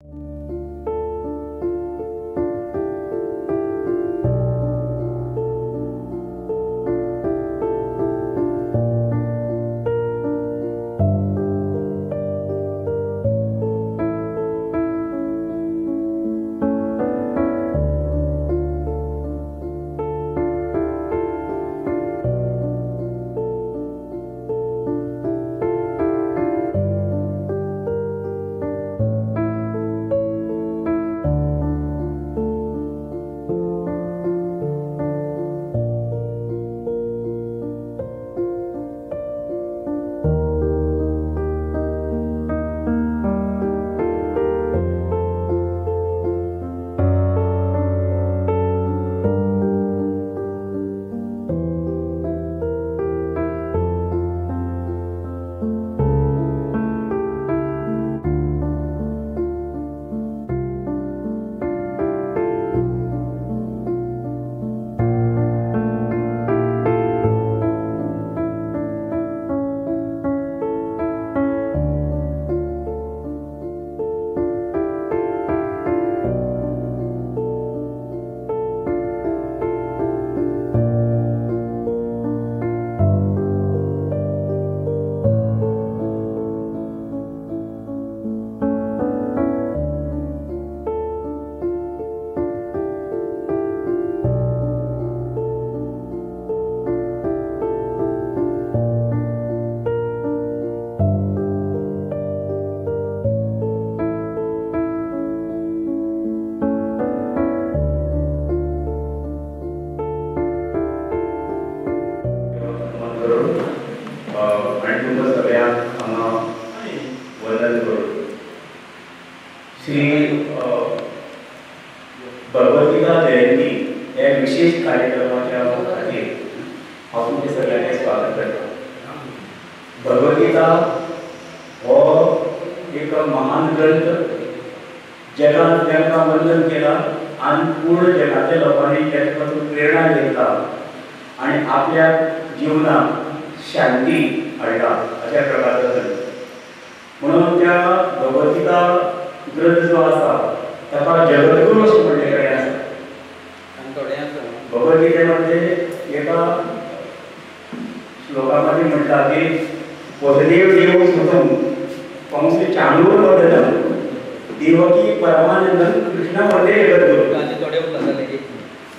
श्री भगवद्गीता जयंती या विशेष कार्यक्रमाच्या खातीर हांव तुमचे सगळ्यांचे स्वागत करता। भगवद्गीता हो एक महान ग्रंथ जगात ज्यांना वंदन केला आणि पूर्ण जगातल्या लोकांनी त्याच्यापासून प्रेरणा घेतला आणि आपल्या जीवनात शांती हाडला अशा प्रकारचा ग्रंथ। म्हणून त्या भगवद्गीता ग्रंथ जो आसा ताका जगद्गुरू अशें म्हटलेलें आसा। भगवद्गीतेमध्ये एका श्लोकामध्ये म्हटला की वसुदेव देव सुतम कंस चाणूरमर्दनम देवकी परमानंदम कृष्ण मध्ये जगद्गुरू।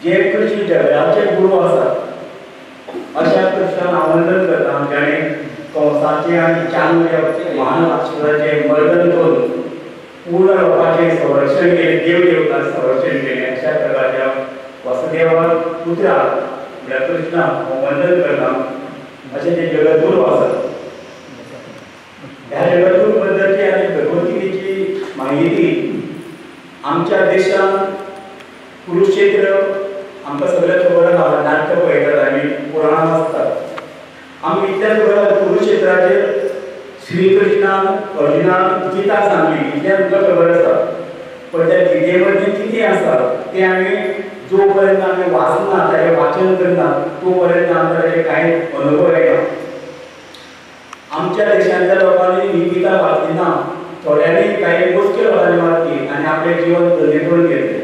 जे कृष्ण जगाचे गुरु आसात अशा कृष्णान आमंत्रण करता जाणें कंसाचे आणि चाणूर महान असुराचे मर्दन करून पूर्ण लोकांचे संरक्षण केले, देव देवतांचे संरक्षण केले। अशा प्रकारच्या वसुदेवा पुत्रा म्हणल्यार कृष्णाक वंदन करता अशें ते जगद्गुरू आसात। ह्या जगद्गुरू बद्दलची आनी भगवद्गीतेची माहिती आमच्या देशांत कुरुक्षेत्र आमकां सगळ्यांक खबर आसा, नाट्य पळयतात आमी पुराणां वाचतात। आमी इतल्याच खबर कुरुक्षेत्राचेर श्री कृष्णान अर्जुनाक गीता सांगली इतलें तुमकां खबर आसा। पण त्या गिते मध्ये कितें आसा तें आमी जो पर्यंत आमी वाचना ताचें वाचन करना तो पर्यंत आमकां ताचे कांय अनुभव येना। आमच्या देशांतल्या लोकांनी ही गीता वाचली ना, थोड्यांनी काही मोजक्या लोकांनी वाचली आनी आपलें जीवन धन्य केलें।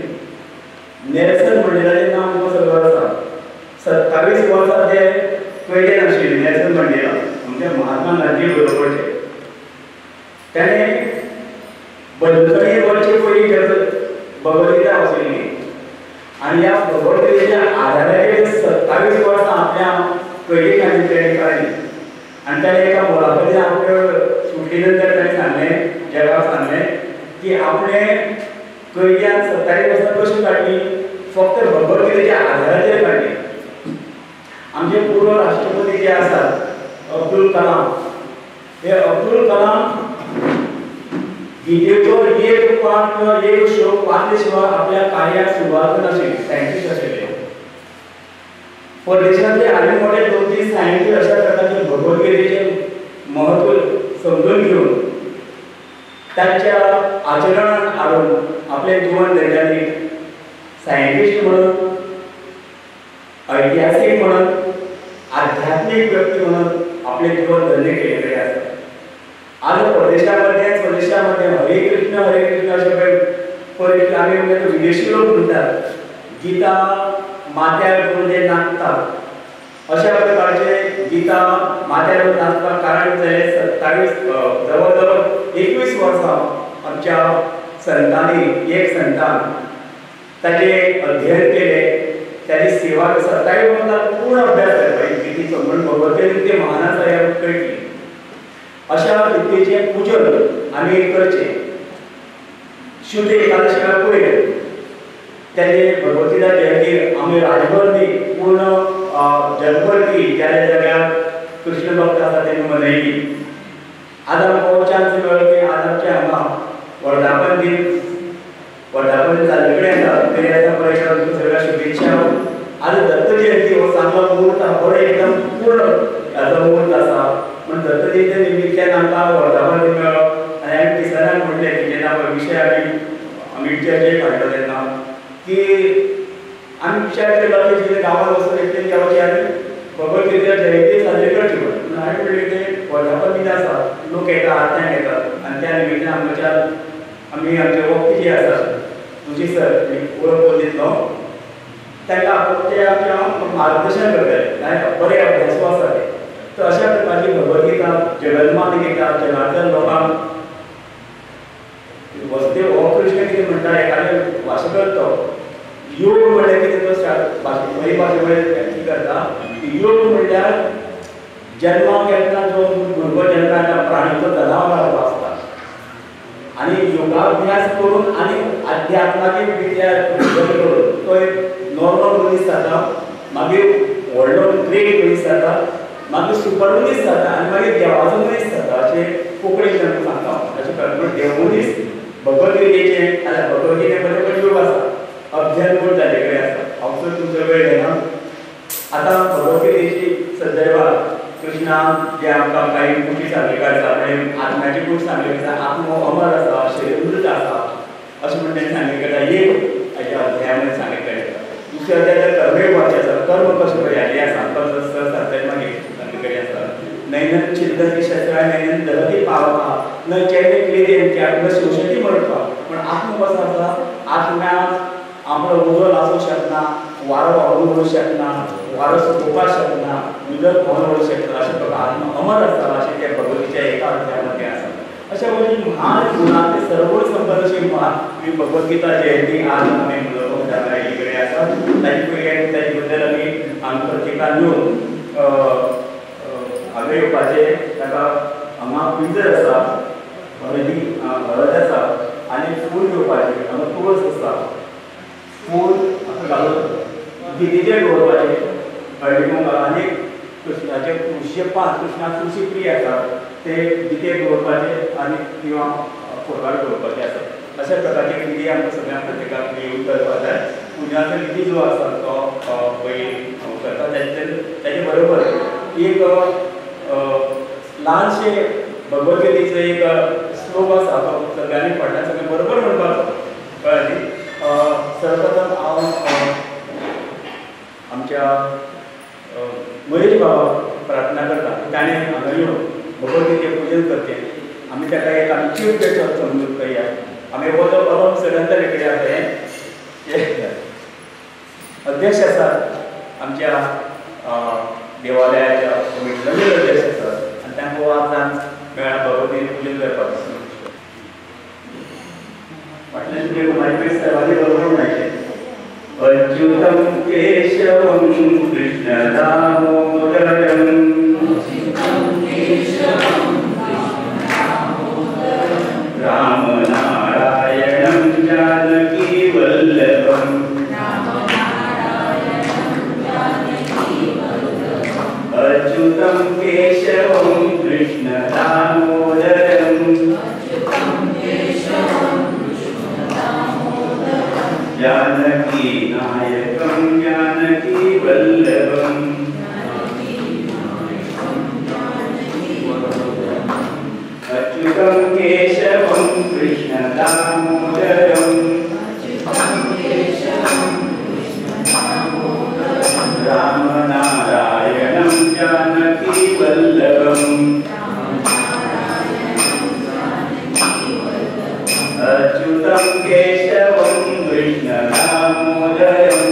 नेल्सन मंडेलाचें नांव तुमकां खबर आसा। 27 वर्सां ते कैदेन आशिल्ले नेल्सन मंडेला, आमच्या महात्मा गांधी बरोबरचे। त्याने बंदखणी वरचे पयलीं भगवद्गीता वाचली आणि ह्या भगवद्गीतेच्या आधाराचेर 27 वर्सां आपल्या कैदेखातीर तेणें काडली। आनी ताणें एका मुलाखतीन आपल्या सुटी नंतर ताणें सांगलें, जगाक सांगलें की आपणें कैद्यान 27 वर्सां कशी काडली, फक्त भगवद्गीतेच्या आधाराचेर काडली। आमचे पूर्व राष्ट्रपती जे आसात अब्दुल कलाम, हे अब्दुल कलाम गीतेचो एक पाठ किंवा एक श्लोक वाचले शिवाय आपल्या कार्याक सुरवात नाशिल्ली। सायंटिस्ट आशिल्ले, परदेशांतले आनी मोठे 2-3 सायंटिस्ट अशा प्रकारचे भगवद्गीतेचे महत्व समजून घेवन तांच्या आचरणात हाडून आपले जीवन धन्य सायंटिस्ट म्हणून, ऐतिहासीक म्हणून, आध्यात्मिक व्यक्ती म्हणून आपले जीवन धन्य केलेले आसा। आज परदेशामध्ये स्वदेशामध्ये हरे कृष्ण असे आमी विदेशी लोक म्हणटात गितां माथ्यार करून जे नाचतात अशा प्रकारचे गितां माथ्यार नाचपाक कारण जालें 27 जवळ जवळ 21 वर्सां आमच्या संतांनी एक संतान ताचे अध्ययन केले त्याची सेवा 27 वर्सां पूर्ण अभ्यास केलो गितीचो म्हणून भगवतेन ते महान आसा हें कळटलें अशा गितेचें पूजन आमी करचें शुद्ध एकादशीच्या पयलीं त्याचे भगवतीच्या जयंतीर आमी राजभर न्ही पूर्ण जगभर ती ज्या जाग्यार कृष्ण भक्त आसा तेणी मनयली आज आमकां चान्स मेळ्ळो की आज आमच्या हांगा वर्धापन दीन वर्धापन जाल्ले कडेन आसा तरी आतां पळयता सगळ्या शुभेच्छा आज दत्त जयंती हो चांगलो मुहूर्त बरो एकदम पूर्ण हाचो मुहूर्त आसा म्हण दत्त जयंती निमित्यान आमकां वर्धापन दीन मेळ्ळो आनी आमी तिसऱ्याक म्हणलें की जेन्ना विशय आमी चर्चेक हाडलो तेन्ना की आमी विचार केलो की जितले गांवांत वचून एकटेन येवचें आनी भगवद्गीतेच्या जयंती साजरी करची म्हणून हांवें म्हणलें तें वर्धापन दीन आसा लोक येता आरत्यांक येतात आनी त्या निमित्यान आमी आमचे वक्ते जे आसात तुजी सर वळख दितलो तांकां ते आमच्या मार्गदर्शन करतले बरे अभ्यासू आसा ते तर अशा प्रकारची भगवद्गीता जगन्मात गीता जगांतल्या लोकांक वसुदेव हो कृष्ण कितें म्हणटा एखादे भाशा करतो योग म्हणल्यार कितें तो बरी भाशे वयल्यान कितें करता योग म्हणल्यार जन्माक येतना जो भुरगो जन्माक येता प्राणी तो जनावर आसता आनी योगाभ्यास करून आनी अध्यात्माची विद्या करून तो एक नॉर्मल मनीस जाता मागीर व्हडलो ग्रेट मनीस जाता मागीर सुपर मनीस जाता आनी मागीर देवाचो मनीस जाता अशें कोंकणीन तांकां सांगता अशें प्रमाणे देव मनीस भगवद्गीतेचें नाल्यार भगवद्गीते बरें योग आसा अध्ययन करून जाले कडेन आसा हांव चड तुमचो वेळ घेना आतां भगवद्गीतेची सदैव कृष्णा जे आमकां काही गोश्टी सांगलेल्यो आसा म्हणजे आत्म्याची गोश्ट सांगलेली आसा आत्मो अमर आसा शरीर मृत आसा अशें म्हणून ताणें सांगलेलें आसा एक हाच्या अध्यायामध्ये सांगितलेलें आसा दुसऱ्या अध्यायात कर्मयोगाचें आसा कर्म कशें पर्यायी आसा मागीर सांगलेलें आसा नैनन चिंतती शस्त्राय नैनन दहती पावता न चैत्य क्रियेंच्या न शोषती मरता पण आत्म कसो आसा आत्म्याक आपलो उजो लासूंक शकना वारो व्हांवून वळूंक शकना वारो सुकोवपाक शकना उदक व्हांवून वळूंक शकना अशें प्रकार आत्मा अमर आसा अशें त्या भगवतीच्या एका अध्यायामध्ये आसा अशा वशेन महान गुणांचे सर्वोच्च संपन्न अशी ही भगवद्गीता जयंती आज आमी मनोवपाक जाता ही कडेन आसा ताचे बद्दल आमी प्रत्येकान येवन हांगा येवपाचें ताका हांगा पिंजर आसा हळद आसा आनी फूल घेवपाचें हांगा तुळस आसा फूल घालून गितीचेर दवरपाचें हळदी कुंकू आनी कृष्णाचे तुळशीचे पान कृष्णाक तुळशी प्रिय आसा ते गितेक दवरपाचे आनी किंवा फोटवार दवरपाचे आसा अशा प्रकारचे विधी आमकां सगळ्यांक प्रत्येकाक येवन करपाक जाय पुण्याचो विधी जो आसा तो पयलीं करता ताचे बरोबर एक ल्हानशे भगवद्गीतेचो एक श्लोक आसा तो सगळ्यांनी पडटा सगळें बरोबर म्हणपाचो कळ्ळें न्ही सर्वप्रथम हांव आमच्या महेश बाबाक प्रार्थना करता ताणें हांगा येवन भगवद्गीतेचें पूजन करचें आमी ताका एक आमी चीफ गेस्ट समजून करया आमी हो जो परम सडंतर कडेन आसा हे अध्यक्ष आसात आमच्या देवालयाच्या कमिटीचे अध्यक्ष आसात आनी तांकां वाचान मेळा भगवद्गीतेचें पूजन करपाक म्हटल्यार तुवें म्हाजे सर्वांनी बरोबर म्हणायचें अच्युतं केशवं कृष्ण दामोदरं रामनारायणं जानकी वल्लभम् अच्युतं केशवं कृष्ण दामोदरं जानकी नायकं जानकी वल्लभम् अच्युतं केशवं कृष्ण दामोदरं रामनारायणं जानकी वल्लभम् अच्युतं केशवं कृष्ण दामोदरं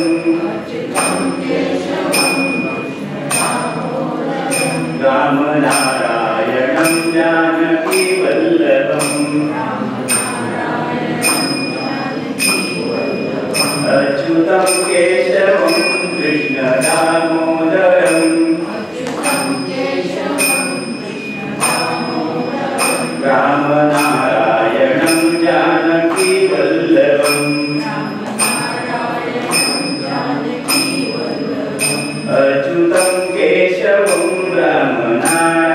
रामनारायणं जानकी वल्लभम् अच्युतं केशवं कृष्ण दामोदरं रामनारायणं जानकी वल्लभम् अच्युतं केशवं रामनारायणं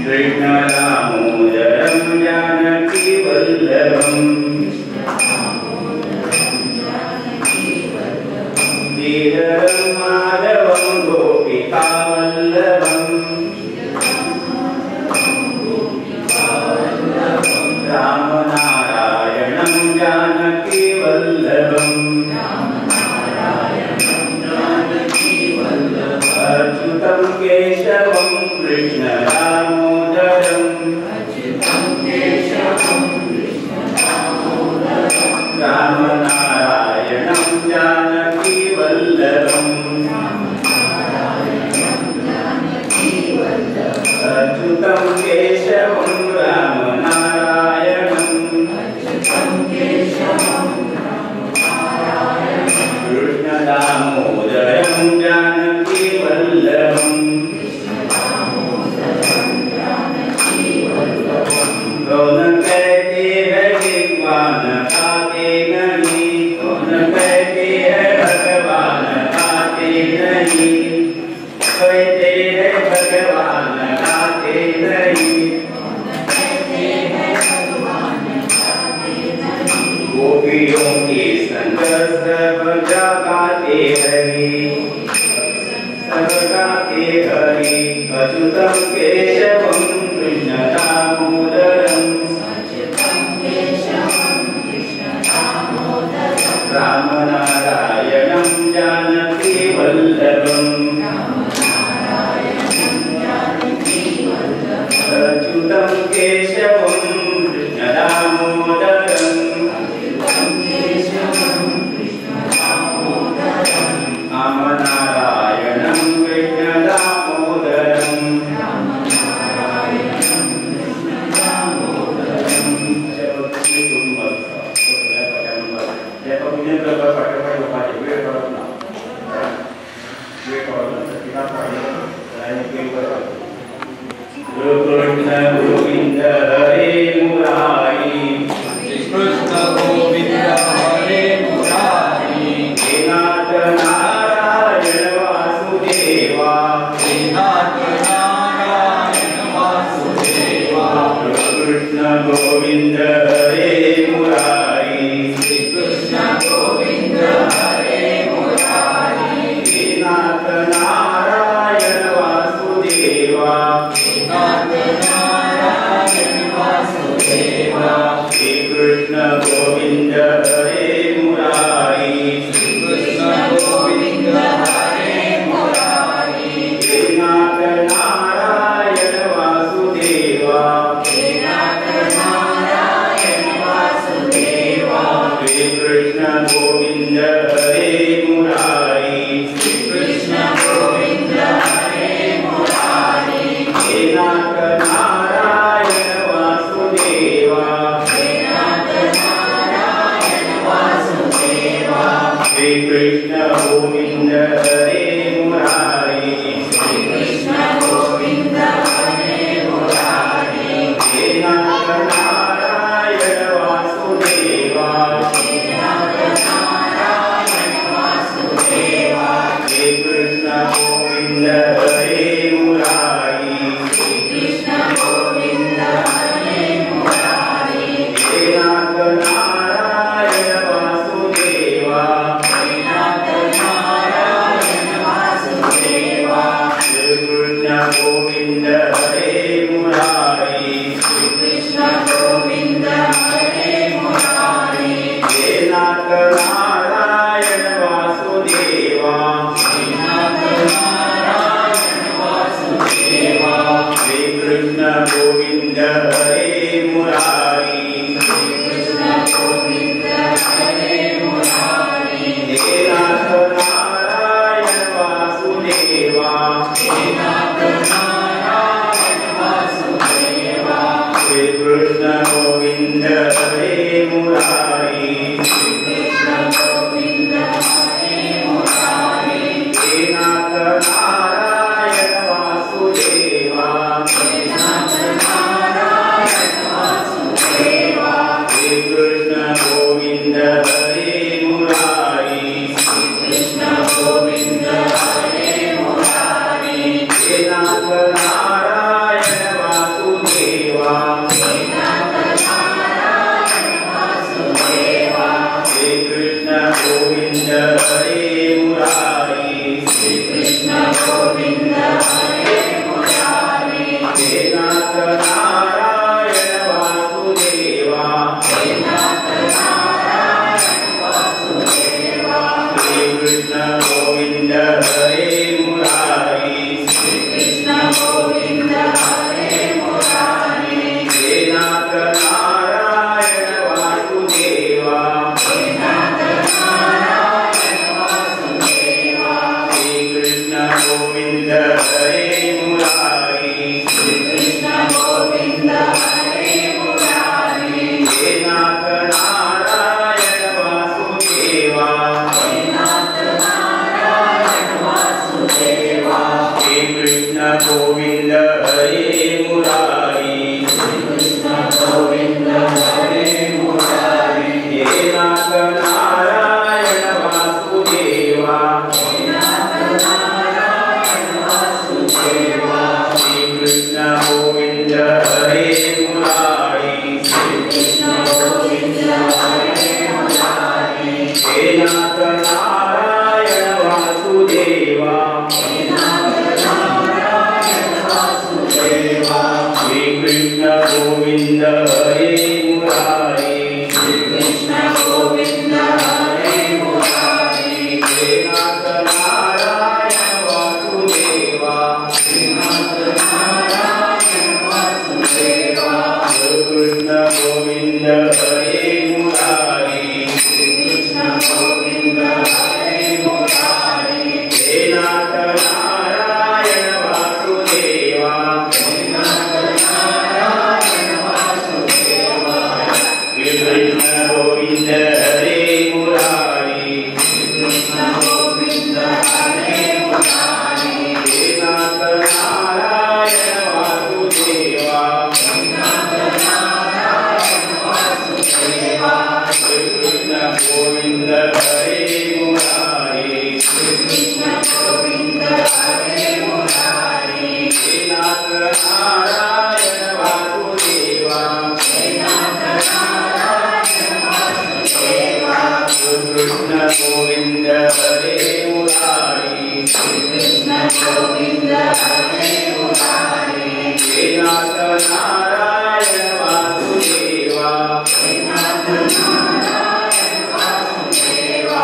कृष्ण दामोदरं जानकी वल्लभम् श्रीधरं माधवं गोपिका वल्लभम् रामनारायणं जानकी वल्लभम् अच्युतं केशवं कृष्ण दामोदरं रामनारायणं जानकी वल्लभम् अच्युतं केशवं रामनारायणं कृष्ण दामोदरं जानकी वल्लभम् कौन कहते हैं भगवान आते नहीं, कौन कहते हैं भगवान आते नहीं, कहते हैं भगवान आते नहीं, गोपियों के संग सब गाते हरि, सब गाते हरि। अच्युतं केशवं कृष्ण दामोदरं रामनारायणं जानकी वल्लभम् अच्युतं केशवं कृष्ण दामोदरं रामनारायणं कृष्ण दामोदरं कृष्ण गोविंद हरे मुरारी, कृष्ण गोविंद हरे मुरारी, हे नाथ नारायण वासुदेवा, हे नाथ नारायण वासुदेवा, कृष्ण गोविंद हरे मुरारी, कृष्ण गोविंद हरे मुरारी, हे नाथ नारायण वासुदेवा, नाथ नारायण वासुदेवा, हे कृष्ण गोविंद हरे मुरारी, कृष्ण गोविंद हरे मुरारी, हे नाथ नारायण वासुदेवा, नाथ नारायण वासुदेवा, हे कृष्ण गोविंद हरे मुरारी, कृष्ण गोविंद हरे मुरारी, हे नाथ नारायण वासुदेवा, नाथ नारायण वासुदेवा, हे कृष्ण गोविंद हरे मुरारी, कृष्ण गोविंद हरे मुरारी, हे नाथ नारायण वासुदेवा, नाथ नारायण वासुदेवा, हे कृष्ण गोविंद हरे मुरारी, कृष्ण गोविंद हरे मुरारी, हे नाथ नारायण वासुदेवा, नाथ नारायण वासुदेवा, हे कृष्ण गोविंद हरे मुरारी, कृष्ण गोविंद हरे मुरारी, हे नाथ नारायण वासुदेवा, नाथ नारायण वासुदेवा, हे कृष्ण गोविंद हरे गोविंद हरे मुरारी कृष्ण गोविंद हरे मुरारी हे नाथ नारायण वासुदेवा हे नाथ नारायण वासुदेवा हे कृष्ण गोविंद हरे मुरारी कृष्ण गोविंद हरे मुरारी हे नाथ नारायण वासुदेवा हे नाथ नारायण वासुदेवा हे कृष्ण गोविंद हरे मुरारी कृष्ण गोविंद हरे मुरारी हे नाथ नारायण वासुदेवा हे नाथ नारायण वासुदेवा हे कृष्ण गोविंद हरे मुरारी कृष्ण गोविंद हरे मुरारी हे नाथ नारायण वासुदेवा हे नाथ नारायण वासुदेवा हे कृष्ण गोविंद हरे मुरारी कृष्ण गोविंद हरे मुरारी हे नाथ नारायण वासुदेवा हे नाथ नारायण वासुदेवा हे कृष्ण गोविंद हरे मुरारी कृष्ण गोविंद हरे मुरारी हे नाथ नारायण वासुदेवा हे नाथ नारायण वासुदेवा हे कृष्ण गोविंद हरे मुरारी कृष्ण गोविंद हरे मुरारी हे नाथ नारायण वासुदेवा हे नाथ नारायण वासुदेवा हे कृष्ण गोविंद हरे मुरारी कृष्ण गोविंद हरे मुरारी हे नाथ नारायण वासुदेवा हे नाथ नारायण वासुदेवा कृष्ण गोविंद हरे मुरारी कृष्ण गोविंद हरे मुरारी हे नाथ नारायण वासुदेवा हे नाथ नारायण वासुदेवा हे कृष्ण गोविंद हरे मुरारी कृष्ण गोविंद हरे मुरारी हे नाथ नारायण वासुदेवा हे नाथ नारायण वासुदेवा हे कृष्ण गोविंद हरे मुरारी कृष्ण गोविंद हरे मुरारी हे नाथ नारायण वासुदेवा हे नाथ नारायण वासुदेवा कृष्ण गोविंद हरे मुरारी कृष्ण गोविंद हरे मुरारी हे नाथ नारायण वासुदेवा हे नाथ नारायण वासुदेवा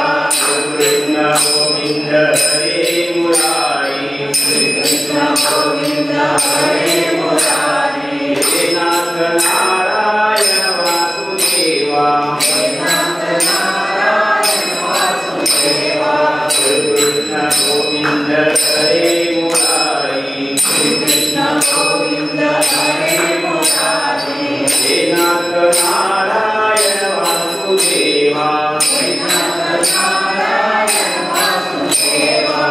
कृष्ण गोविंद हरे मुरारी कृष्ण गोविंद हरे मुरारी हे नाथ नारायण वासुदेवा हे नाथ नारायण वासुदेवा कृष्ण गोविंद हरे मुरारी कृष्ण गोविंद हरे मुरारी हे नाथ नारायण वासुदेवा हे नाथ नारायण वासुदेवा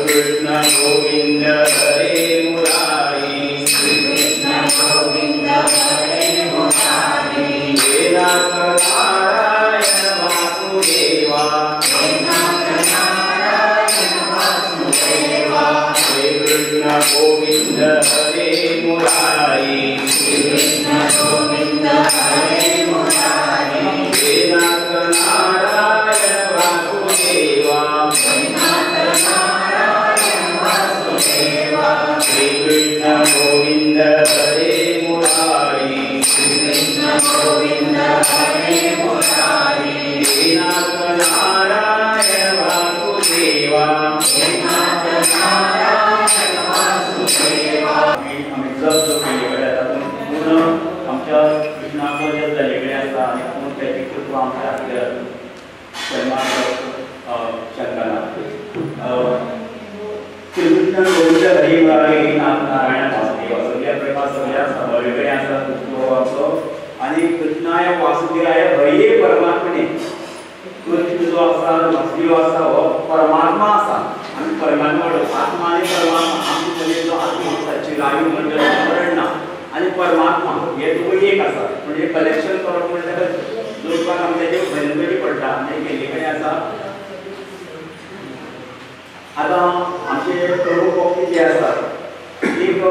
कृष्ण गोविंद हरे मुरारी कृष्ण गोविंद हरे मुरारी हे नाथ नारायण वासुदेवा हे नाथ नारायण वासुदेवा हे कृष्ण गोविंद हरे मुरारी कृष्ण गोविंद हरे मुरारी हे नाथ नारायण वासुदेवा हे नाथ नारायण वासुदेवा हे कृष्ण गोविंद हरे मुरारी कृष्ण गोविंद हरे मुरारी हे नाथ नारायण वासुदेवा हे नाथ नारायण वासुदेवा आम्ही जप केलेकडे आता पूर्ण आमच्या कृष्णाबद्दल झालेकडे असता आणि पूर्ण त्याची कृपा आमच्या शंकरा श्रीकृष्ण गोविंद हरी मुरारी नाथ नारायण वासुदेव सगळ्या प्रेमा सगळ्या वेगळ्या असतात आणि कृष्णा देव आसा हो परमात्मा आसा आमी परमात्मा आत्मा आनी परमात्मा आमचे मध्ये जो आत्मा आसा चिरायू म्हणजे मरण ना आनी परमात्मा हे दोन एक आसा म्हणजे कलेक्शन करप म्हणजे ताका लोकांक आमचे जे भंयकरी पडटा आनी केल्ली कडेन आसा आतां आमचे प्रभू भक्ती जे आसा एक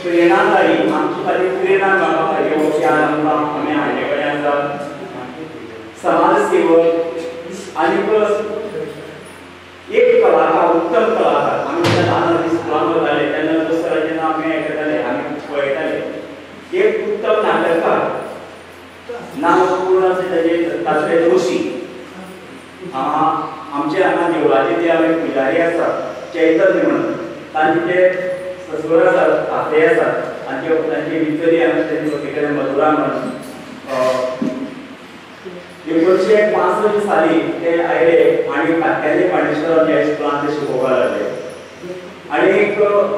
प्रेरणादायी आमची खाली प्रेरणा मेळपाक जाय हो ज्ञान आमकां आमी हाडले कडेन आसा समाज सेवक आनी एक कलाकार उत्तम कलाकार आमी जेन्ना ल्हान स्कुलान वताले तेन्ना दुसऱ्या जेन्ना आमी आयकताले आमी पळयताले एक उत्तम नाटककार नांव पूर्ण अशें ताजें तातले जोशी आमचे हांगा देवळाचे जे आमी पुजारी आसा चैतन्य म्हणून तांचे जे ससुर आसात आते आसात आनी तांची भितरी आमी तेंचे मधुरा म्हणून 1965 साली ते आयले आणि कात्यानी पाणेश्वर ह्या स्कुलान ते शिकोवपाक लागले आणि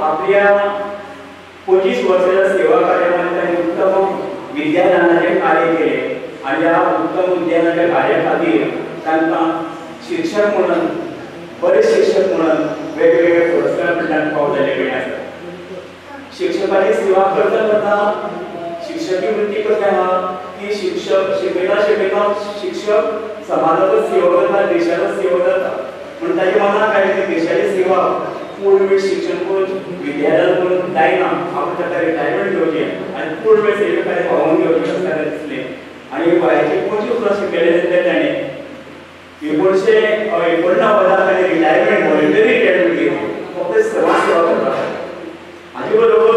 आपल्या 25 वर्साच्या सेवा कार्यामध्ये त्यांनी उत्तम विद्यादानाचे कार्य केले आणि या उत्तम विद्यादानाच्या कार्या खातीर तांकां शिक्षक म्हणून बरे शिक्षक म्हणून वेगवेगळे पुरस्कार मिळण्यात पावत झाले कडेन आसा शिक्षकाची सेवा करता करता शिक्षकी वृत्ती कशी आहा की शिक्षक शिकयता शिक्षक समाजाचो सेवा करता देशाचो सेवा करता पूण ताच्या मनात काय की देशाची सेवा पूर्ण वेळ शिक्षण करून विद्यालय करून जायना आपण ताका रिटायरमेंट घेवचें आनी पूर्ण वेळ सेवेकार्य पावोवन घेवचें अशें ताका दिसलें आनी वयाची 25 वर्सां शिकयले तेन्ना ताणें 1989 ताणें रिटायरमेंट व्हॉलंटरी रिटायरमेंट घेतली फक्त समाज सेवा करपाक हाजे बरोबर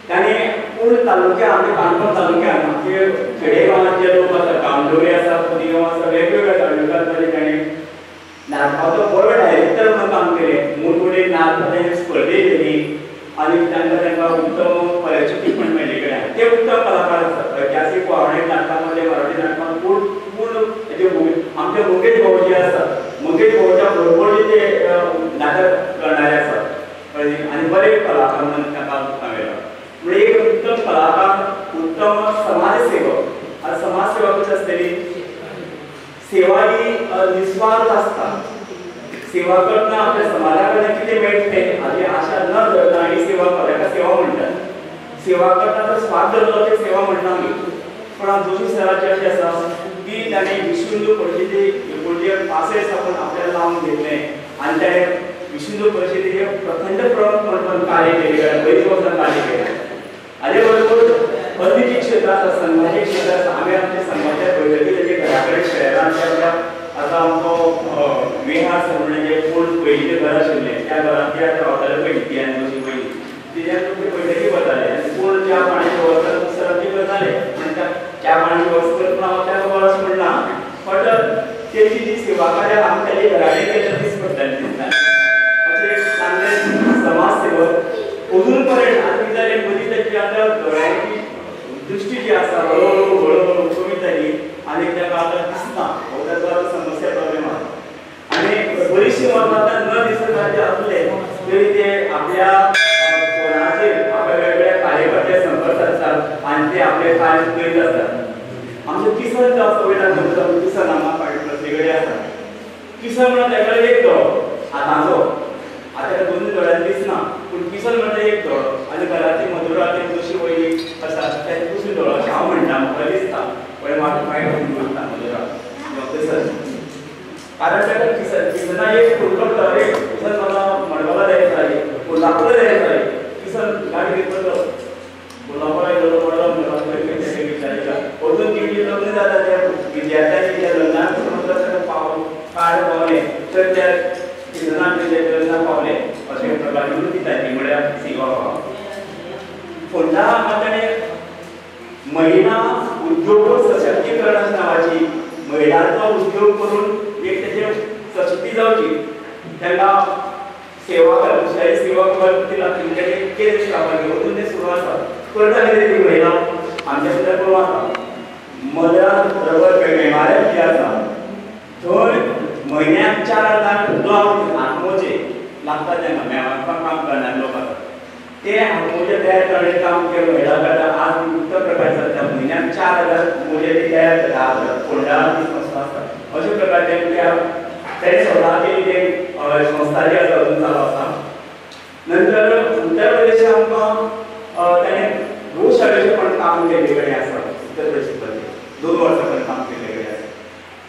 ताणें पूर्ण तालुक्या आमच्या काणकोण तालुक्यात आमचे खेडेगांवांत जे लोक आसा कामदोरी आसा पुदिगांव आसा वेगवेगळ्या तालुक्यांत ताणें नाटकाचो बरो डायरेक्टर म्हणून काम केलें मोठमोठे नाटक स्पर्धे दिली आनी तांकां उत्तम पारितोषीक पण मेळ्ळें कडेन ते उत्तम कलाकार आसात ऐतिहासीक पौराणीक नाटकांमध्ये मराठी नाटकांत पूर्ण आमचे मुकेश भाऊ जे आसात मुकेश भाऊच्या बरोबर जे नाटक करणारे आसात आनी बरे कलाकार म्हणून ताका सांगलेलो म्हणजे एक उत्तम कलाकार उत्तम समाजसेवक आज समाजसेवक कशी आसतली सेवा ही निस्वार्थ आसता सेवा करतना आपल्या समाजा कडेन कितें मेळटलें हाची आशा न धरता ही सेवा करायका सेवा म्हणटात सेवा करतना जर स्वार्थ धरलो ते सेवा म्हणटा आमी पूण हांव जोशी सराचें अशें आसा की ताणें विश्व हिंदू परिशदेचे पासयेस आपण आपल्याला लावन घेतलें आनी ताणें विश्व हिंदू परिशदेचे प्रखंड प्रमुख म्हणून कार्य केलें बरीच वर्सां कार्य केलें हाजे बरोबर अतिथी क्षेत्र आसा संघाचे क्षेत्र आसा आमी आमच्या संघाच्या बैठकी तेजे घरा कडेन शहरांतल्या आतां आमचो विहार म्हणजे पूर्ण पयलींचे घर आशिल्लें त्या घरांत ते आतां रावताले पयलीं आनी अशी पयलीं तेज्यान तुमी बैठकी वताले आनी पूर्ण च्या पाणयाची वेवस्था दुसऱ्यांची करताले पूण त्या च्या पाणयाची वेवस्था करतना हांव त्या खबर अशें म्हणना बट तेजी जी सेवा कार्य आमी तेजे घरा कडेन केलें दीस पडटालें दिसता अशें सांगलें समाज सेवक अजून पर्यंत आनी जालें मदीं तेजी आतां दोळ्यांची दृश्टी जी आसा हळू कमी जाली आनी ताका आतां दिसना हो ताचो समस्या प्रॉब्लेम आसा आनी बरीचशी वर्सां न दिसताचे आसले तरी ते आपल्या फोनाचेर आपल्या वेगवेगळ्या कार्यकर्ते संपर्क आसतात आनी ते आपले कार्य करीत आसतात आमचो किसन जो आसा वयल्यान किसन हांगा प्रत्येकडे आसा किसन म्हणून ताका एक दोळो आतांचो आतां दोनूय दोळ्यान दिसना पूण किसन म्हणटा एक दोळो आनी घराची मधुरा ती दुसरी वयली आसा तें दुसरी दोळो अशें हांव म्हणटा म्हाका दिसता पण म्हाका मागीर म्हणटा मधुरा किसन कारण ताका किसना एक फुडलो एक किसन म्हाका मडगांवां जाय आसताली कोल्हापूर जाय आसताली किसन गाडी घेतलो कोल्हापूर येयलो मडगांव विचारला अजून तेजी लग्न जाता त्या विद्यार्थ्यांनी त्या लग्नाक पावले कार्ड पावले तर त्या किसनान तेजे लग्नाक पावले अशें प्रकारे वृत्ती ताची म्हळ्यार सेवा भाव फोंडा हांगा ताणें महिला उद्योग सशक्तीकरण नांवाची महिलांचो उद्योग करून एक तेजे सशक्ती जावची तांकां सेवा करपाची सेवा करपाक तांचे केंद्र स्थापन अजून ते सुरू आसा करता कितें ती महिला आमच्या सुद्दां करूं आसा मदर रबर मेमाऱ्यां जी आसा थंय म्हयन्याक 4000 लोक आत्मोचे लागता तेन्ना मेळपाक काम करणारे लोक आसा ते आत्मोचे तयार करण्याचें काम ते महिला करता आज उत्तर प्रकारचा त्या म्हयन्याक 4000 मोजे ते तयार करता फोंडा संस्था आसा अशे प्रकारचे त्या त्याने स्वतः केली ते संस्था जी आसा अजून चालू आसा. नंतर उत्तर प्रदेशात आमकां त्याने गोशाळेचें पण काम केल्ले कडेन आसा. उत्तर प्रदेशामध्ये 2 वर्सां पण काम केल्ले कडेन आसा.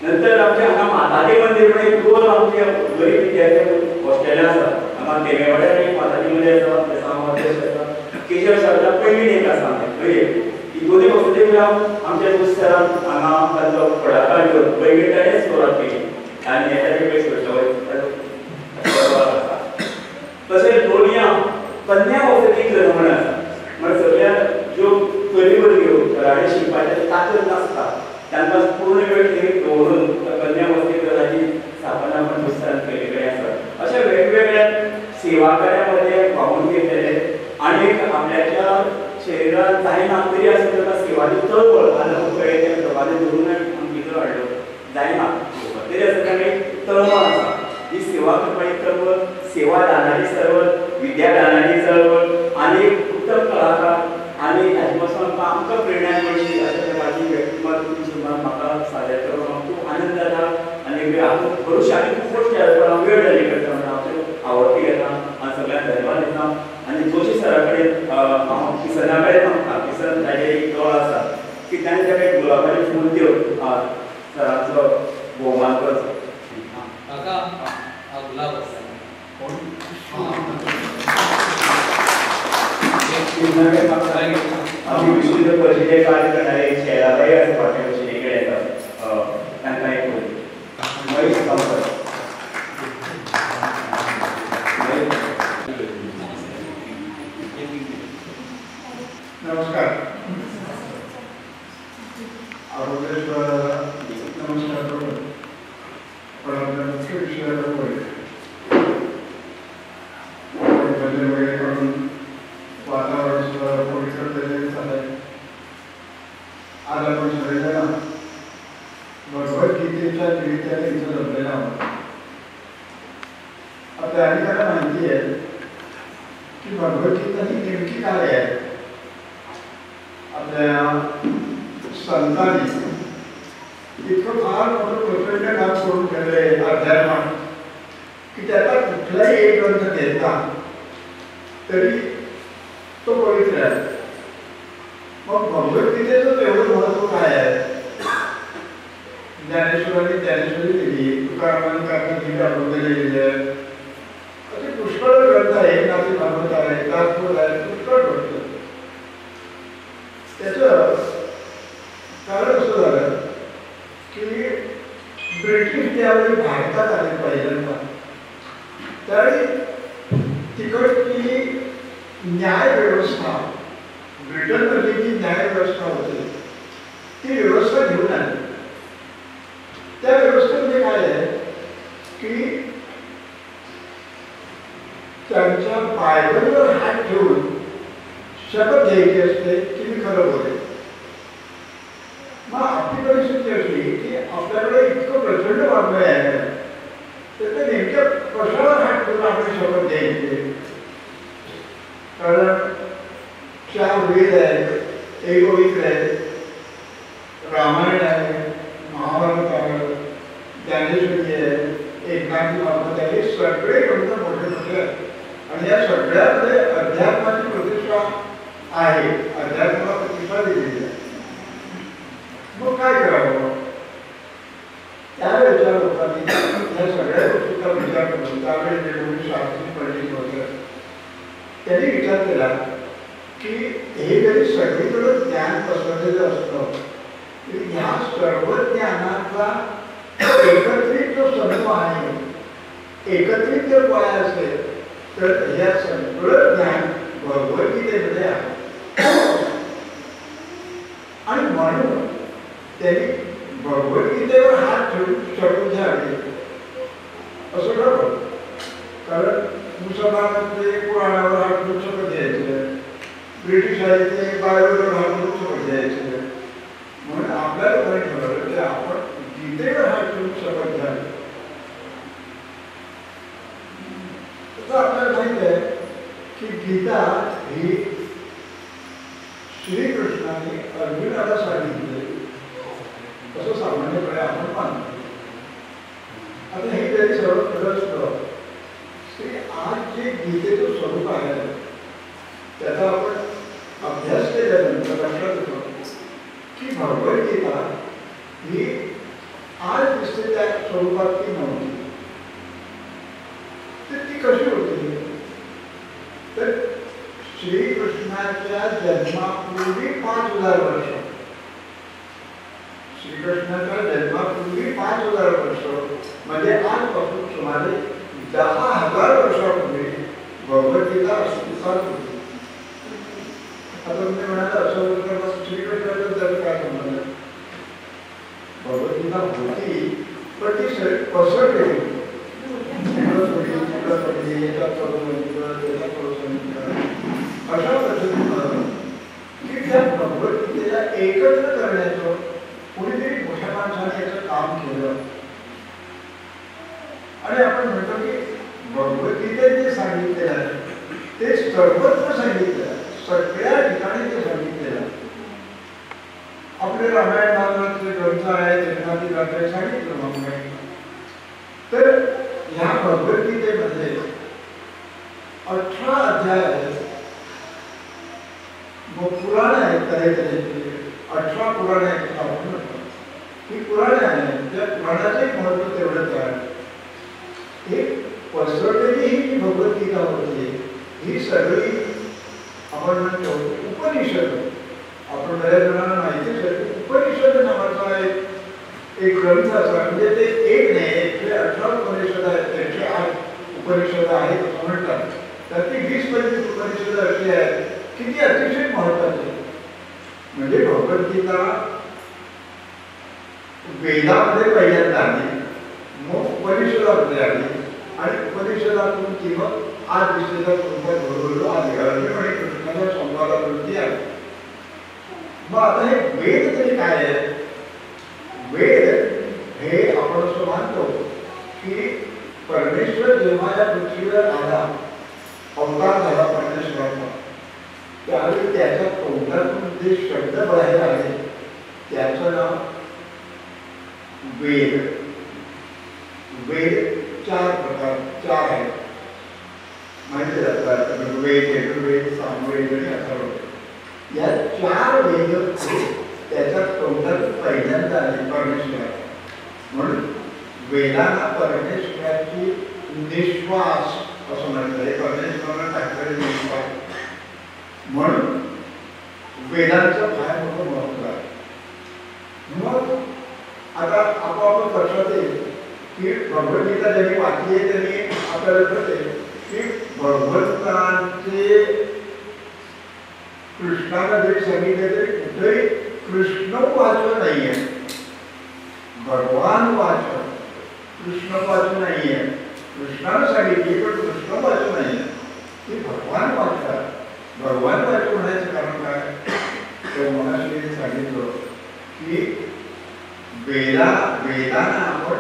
नंतर आमचे हांगा माताजी मंदिर म्हणून एक 2 आमचे गरीब विद्यार्थी हॉस्टेलां आसा. हांगा तेमेवाड्यार एक माताजी मंदिर आसा, बेसांवाडे आसा, केशव शाळा पैंगीण एक आसा. ही दोन्ही वसतिगृहां आमच्या दुसऱ्या हांगा ताचो फुडाकार घेवन पैंगीण ताणेंच सुरवात केली आनी हें वेगवेगळे आसा. तशेंच लोलयां कन्या वसतिगृह म्हणून आसा. म्हळ्यार सगळ्या ज्यो चली भुरग्यो घराडे शिकपाचें ताकद नासता तांकां पूर्ण वेळ थंय दवरून कन्या वसतिगृहाची स्थापना पण दुसऱ्यान केल्ली कडेन आसा. अशा वेगवेगळ्या सेवा कार्यामध्ये वावून घेतलेले आनी आपल्याच्या शरिरात जायना तरी आसूं ताका सेवाची चळवळ आनी कळ्ळें प्रभादेन धरून आमी भितर हाडलो जायना तरी आसता ताणें चळवळ आसा. ही सेवा करपाची चळवळ, सेवा दानाची चळवळ, विद्या दानाची चळवळ आनी उत्तम कलाकार आनी हाजे पासून आमकां प्रेरणा मेळची अशा तरेची व्यक्तिमत्व जिवनांत म्हाका सादर करून खूब आनंद जाता. आनी हातूंत भविश्यांत खूब गोश्टी आसा पण हांव वेळ जाली करता म्हणून हांव आवडटी घेता आनी सगळ्यांक धन्यवाद दिता. आनी जोशी सरा कडेन हांव किसना कडेन मागता. किसन ताजें एक दळ आसा की ताणें ताका एक गुलाबाची फूल दिवन सरांचो भोवमान करचो. काका हा गुलाब आसा आमी विष्णू परिशदे कार्य करणारे शेलाबाई आसा फाटल्या शिणे कडेन येता तांकां एक महेश गांवकर. नमस्कार. आरोग्येश्वर नमस्कार करून पण आपल्या मुख्य विषयावर बोलले भजन वगैरे करून वातावरण सुद्धा पवित्र केलेले झालंय. आज आपण सगळेजण भगवद्गीतेच्या निमित्ताने इथं जमलेला आहोत. आपल्या अनेकांना माहिती आहे की भगवद्गीता ही नेमकी काय आहे. आपल्या संतांनी इतकं फार मोठं प्रचंड काम करून ठेवले अध्यात्म की त्याचा कुठलाही एक ग्रंथ घेतला तरी तो पवित्र आहे. मग भगवद्गीतेचं एवढं महत्व काय आहे. ज्ञानेश्वरांनी ज्ञानेश्वरी दिली, तुकारामांनी काकांनी दाखवलेले लिहिले असे पुष्कळ ग्रंथ आहे. एकनाथी भागवत आहे, दासबोध आहे, पुष्कळ ग्रंथ. त्याचं कारण असं झालं की ब्रिटिश ज्यावेळी भारतात आले पहिल्यांदा त्यावेळी तिकडची न्याय व्यवस्था, ब्रिटनमधली जी न्याय व्यवस्था होती ती व्यवस्था घेऊन आली. त्या व्यवस्थेमध्ये काय आहे की त्यांच्या बायबलवर हात ठेवून शपथ घ्यायची असते की मी खरं बोलेन. मग आपली परिस्थिती अशी की आपल्याकडे इतकं प्रचंड वाङ्मय आहे तर ते नेमक्या कशाला हात ठेवून आपण शपथ घ्यायची. कारण 4 वेद आहेत, एकोणीस आहेत, रामायण आहे, महाभारत आहे, ज्ञानेश्वरी आहे, एकनाथी भागवत आहे. हे सगळे ग्रंथ मोठे मोठे आहेत आणि या सगळ्यामध्ये अध्यात्माची प्रतिष्ठा आहे. अध्यात्माला प्रतिष्ठा दिलेली आहे. मग काय करावं. त्यावेळेच्या लोकांनी या सगळ्या गोष्टींचा विचार करून त्यावेळी जे कोणी शास्त्री पंडित होते त्यांनी विचार केला की हे जरी सगळीकडे ज्ञान पसरलेलं असतं तरी ह्या सर्व ज्ञानाचा एकत्रित जो समूह आहे, एकत्रित जर पाया असेल तर ह्या सगळं ज्ञान भगवद्गीतेमध्ये आहे. आणि म्हणून त्यांनी भगवद्गीतेवर हात ठेवून शपथ घ्यावी असं ठरवलं. कारण मुसलमानांचे पुराणावर हात ठेवून शपथ घ्यायचे, ब्रिटिश आहे ते बायबलवर हात ठेवून शपथ घ्यायचे. म्हणून आपल्या लोकांनी ठरवलं की आपण गीतेवर हात ठेवून शपथ घ्यावी. तसं आपल्याला माहित आहे की गीता ही श्रीकृष्णाने अर्जुनाला सांगितले असं सामान्यपणे आपण मानतो. आता हे जरी सर्व खरं असलं तरी आज जे गीतेचं स्वरूप आहे त्याचा आपण अभ्यास केल्यानंतर लक्षात येतो की भगवद्गीता ही आज दिसते त्या स्वरूपात ती नव्हती. तर ती कशी होती? तर श्रीकृष्णाच्या जन्मापूर्वी 5000 वर्ष, श्रीकृष्णाच्या जन्मापूर्वी 5000 वर्ष म्हणजे आजपासून सुमारे 10,000 वर्षापूर्वी भगवद्गीता अस्तित्वात होती. आता तुम्ही म्हणाल असं होतं तर श्रीकृष्णाचं जन्म काय संबंध? भगवद्गीता होती पण ती पसरली होती. अशा पद्धतीनं की त्या भगवद्गीतेला एकत्र करण्याचं कुणीतरी मोठ्या माणसाने याचं काम केलं. आणि आपण म्हणतो की भगवद्गीतेत जे सांगितलेलं आहे ते सर्वत्र सांगितलेलं आहे, सगळ्या ठिकाणी ते सांगितलेलं आहे. आपले रामायण महाभारताचे ग्रंथ आहे जन्मातील ग्रंथ सांगितलं मग. तर ह्या भगवद्गीतेमध्ये 18 अध्याय आहेत. मग पुराण आहेत तऱ्हेतऱ्हेची, 18 पुराण आहेत आपण म्हणतो. ही पुराणे आहेत, त्या पुराणाचंही महत्व तेवढंच आहे. एक पसरलेली ही भगवद्गीता होती, ही सगळी आपण म्हणतो उपनिषद. आपण बऱ्याच जणांना माहितीच आहे उपनिषद नावाचा एक ग्रंथ असा, म्हणजे ते एक नाही 118 उपनिषद आहेत, 108 उपनिषद आहेत असं म्हणतात. तर ती 20-25 उपनिषद अशी आहेत की ती अतिशय महत्वाची. म्हणजे भगवद्गीता वेदामध्ये पहिल्यांदा आली, मग उपनिषदामध्ये आली आणि उपनिषदातून ती मग आज दिसलेल्या स्वरूपात हळूहळू आली. अर्जुन आणि कृष्णाच्या संवादावरती आली. मग आता हे वेद तरी काय आहे? वेद हे आपण असं मानतो की परमेश्वर जेव्हा या पृथ्वीवर आला, अवतार झाला परमेश्वराचा, त्यावेळी त्याच्या तोंडातून जे शब्द बाहेर आले त्याचं नाव वेद. वेद 4 प्रकार, 4 आहेत माहिती जातात. ऋग्वेद, यजुर्वेद, सामवेद आणि अथर्ववेद. या 4 वेद त्याच्या तोंडातून पहिल्यांदा आले परमेश्वराचा. म्हणून वेदांना परमेश्वराची निश्वास असं म्हणतात. परमेश्वराला टाकलेले निश्वास म्हणून वेदांचं फार मोठं महत्व आहे. मग आता आपोआप लक्षात येईल की भगवद्गीता ज्यांनी वाचली आहे त्यांनी आपल्याला कळते की भगवंतांचे कृष्णाला जरी सांगितले तरी कुठेही कृष्ण वाचन नाहीये, भगवान वाचन, कृष्ण वाचन नाहीये. कृष्णानं सांगितली पण कृष्ण वाचन नाहीये, ती भगवान वाचन. भगवान वाचन होण्याचं कारण काय? तर मनाश्रीने सांगितलं की वेदांना आपण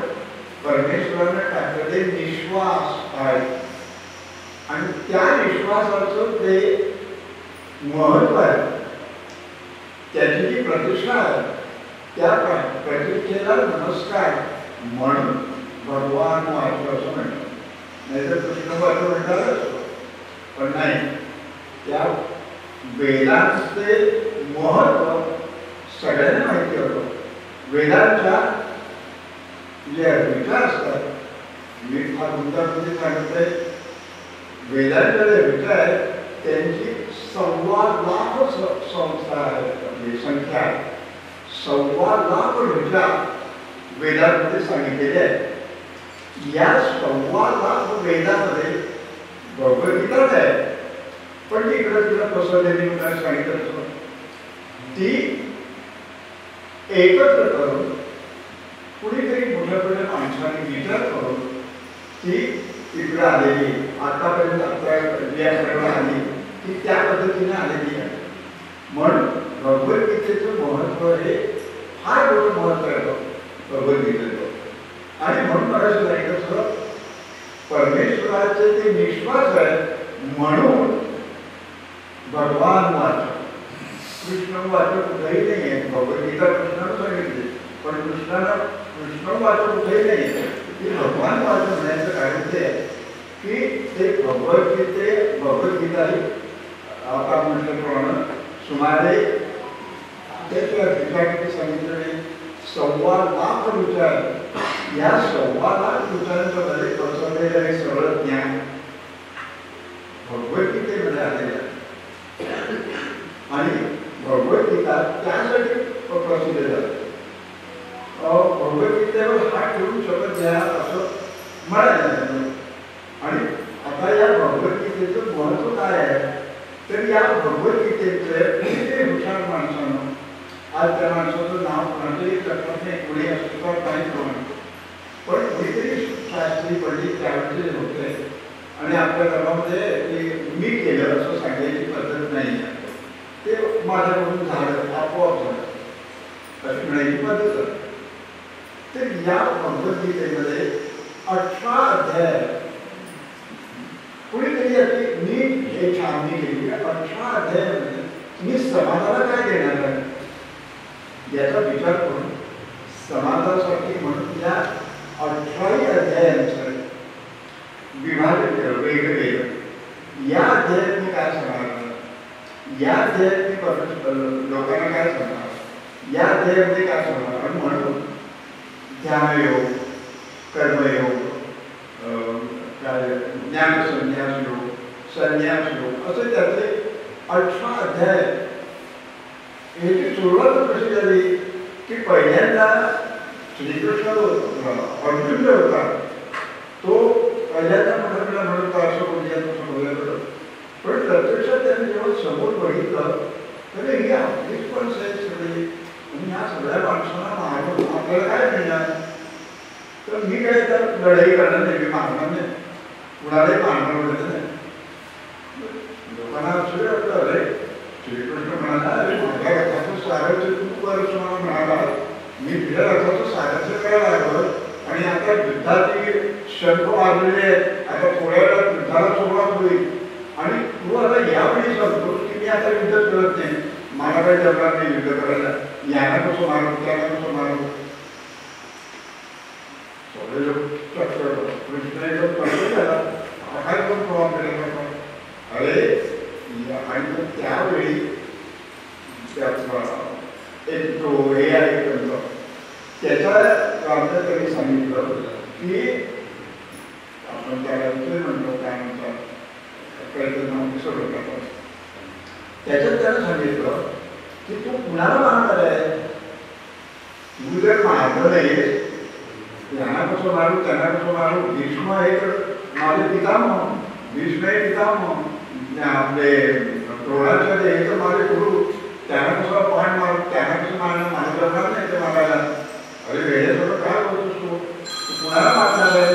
परमेश्वराने टाकलेले निश्वास आहे आणि त्या निश्वासाचं ते महत्व आहे, त्याची जी प्रतिष्ठा आहे त्या प्रतिष्ठेला नमस्कार म्हणून भगवान वाचन असं म्हणतो. नाहीतर कृष्ण वाचन म्हणतात असतो, पण नाही. त्या वेदांचे महत्व सगळ्यांना माहिती होतं. वेदांच्या ज्या विचार असतात, मी फार गुंतागुंतीत सांगितलंय, वेदांच्या ज्या विचार आहेत त्यांची 1.25 लाख संस्था आहे, संख्या आहे. 1.25 लाख विचार वेदांमध्ये सांगितलेले आहेत. या 1.25 लाख वेदामध्ये भगवद्गीताच आहे, पण ती इकडं तिला पसरलेली मला सांगितलं असतं. ती एकत्र करून कुणीतरी मोठ्या माणसाने विचार करून ती इकडे आलेली, आतापर्यंत आपल्या आली ती त्या पद्धतीने आलेली आहे. म्हणून भगवद्गीतेचं महत्व हे फार मोठं महत्व आहे भगवद्गीतेचं. आणि म्हणून मला सांगितलं परमेश्वराचे ते निश्वास आहे म्हणून भगवान वाचन. कृष्ण वाचन कुठेही नाही आहे. भगवद्गीता कृष्णानं सांगितले पण कृष्ण वाचन कुठेही नाही आहे. की भगवान माझं म्हणायचं कारण ते आहे की ते भगवद्गीता ही आता म्हटल्याप्रमाणे सुमारे त्याच्या विचारांनी सांगितलेले 1.25 लाख विचार, या 1.25 लाख विचारांच्या मध्ये बसवलेलं हे सगळं ज्ञान भगवद्गीतेमध्ये आलेलं आहे. आणि भगवद्गीता त्यासाठी प्रसिद्ध झाली. भगवद्गीतेवर हात ठेवून शपथ घ्या असं म्हणायचं. आणि आता या भगवद्गीतेचं महत्व काय आहे तर या भगवद्गीतेचे किती हुशार माणसानं आज त्या माणसाचं नाव कोणाचंही लक्षात नाही, पुढे अस्तित्वात नाही प्रमाण, पण कुणीतरी शास्त्री पंडित त्यावेळेचे होते आणि आपल्या धर्मामध्ये मी केलं असं सांगायची पद्धत नाही आहे. ते माझ्याकडून झालं, आपोआप झालं अशी म्हणायची पद्धत आहे. तर या भगवद्गीतेमध्ये 18 अध्याय कुणीतरी याची नीट हे छाननी केली. 18 अध्यायामध्ये मी समाजाला काय देणार आहे याचा विचार करून समाजासाठी म्हणून या 18 अध्यायांचं विभाजन केलं वेगवेगळं. या अध्यायात मी काय सांगणार, या अध्यायात मी लोकांना काय सांगणार, या अध्यायामध्ये काय सांगणार. आणि म्हणून ध्यानयोग, कर्मयोग, काय ज्ञानसंन्यास योग, संन्यास योग असं त्याचे 18 अध्याय. याची सुरुवात कशी झाली की पहिल्यांदा श्रीकृष्ण अर्जुन जो होता तो पहिल्यांदा म्हणत असं बोलूया, पण प्रत्यक्षात त्यांनी जेव्हा समोर बघितलं तर ही आपलीच पण सगळी आणि ह्या सगळ्या माणसांना मारून आपल्याला काय मिळणार. तर मी काय तर लढाई करणार नाही, मी मारणार नाही, कुणालाही मारणार नाही. लोकांना असं वाटतं अरे श्रीकृष्ण म्हणाला माझ्या रथाचं सारथ्य तू कर असं मला म्हणाला, मी तुझ्या रथाचं सारथ्य करायला लागलं आणि आता युद्धाची शंख मारलेले आहेत, आता थोड्या वेळात युद्धाला सुरुवात होईल आणि तू आता यावेळी सांगतोस की मी आता युद्ध करत नाही, मला काही जमणार नाही युद्ध करायला, यांना कसं मारू त्याला कसं मारू. सगळे लोक कृष्ण एकदम कष्ट झाला, काय पण प्रभाव केला. अरे आणि त्यावेळी एक जो हे आहे त्याच्या आमच्या त्यांनी सांगितलं की आपण त्याला म्हणतो काय म्हणतात त्याच्यात त्यानं सांगितलं की तू कुणाला मारणार आहे, तू जर मारलं नाही यांना कसं मारू त्यांना कसं मारू. भीष्म हे तर माझे पितामह, भीष्म हे पितामह, आपले द्रोणाचार्य हे तर माझे गुरु, त्यांना कसं पाण मारू त्यांना कसं मारणं मला जमणार नाही ते मारायला. अरे वेळेसोबत काय बोलतोस तू कुणाला मारणार आहे,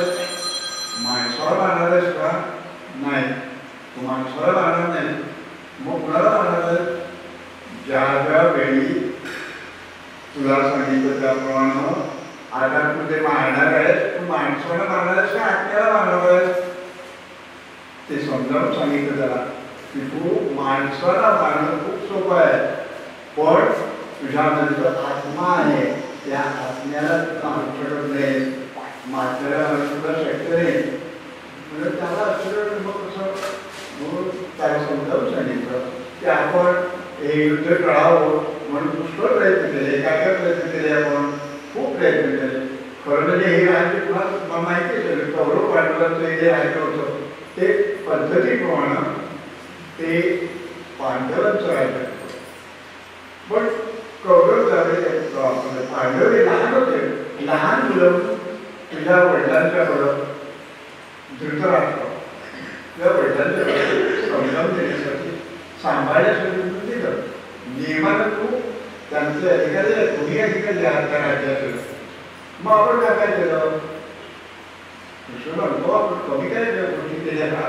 माणसाला मारणार आहेस का नाही, तू माणसाला मारणार नाही मग कुणाला मारणार आहे. ज्या ज्या वेळी तुला सांगितलं त्याप्रमाणे आता तू ते मारणार आहेस, तू माणसाला मारणार आहेस का आत्म्याला मारणार आहेस ते समजावून सांगितलं त्याला की तू माणसाला मारणं खूप सोपं आहे, पण तुझ्यामध्ये जो आत्मा आहे त्या आत्म्याला तुला आणू शकत नाही, माणसाला सुद्धा शक्य नाही. म्हणजे त्याला असं मग कसं म्हणून त्याला समजावून सांगितलं की आपण हे युद्ध टळावं म्हणून पुष्कळ प्रयत्न केले, काय काय प्रयत्न केले, आपण खूप प्रयत्न केले. खरं म्हणजे हे राज्य तुला माहितीच आहे कौरव पांडवांचं जे राज्य होतं ते पद्धतीप्रमाणे ते पांडवांचं राज्य होतं. पण कौरव झाले पांडव हे लहान होते, लहान मुलं तुझ्या वडिलांच्याकडं धृतराष्ट्र तुझ्या वडिलांच्याकडे समजावून देण्यासाठी सांभाळण्यासाठी दिलं. नियमानं तू त्यांचे अधिकारी आहे, तुम्ही अधिकारी आहात त्या राज्याचे, मग आपण काय केलं कृष्ण म्हणतो आपण कमी काय गोष्टी केल्या का.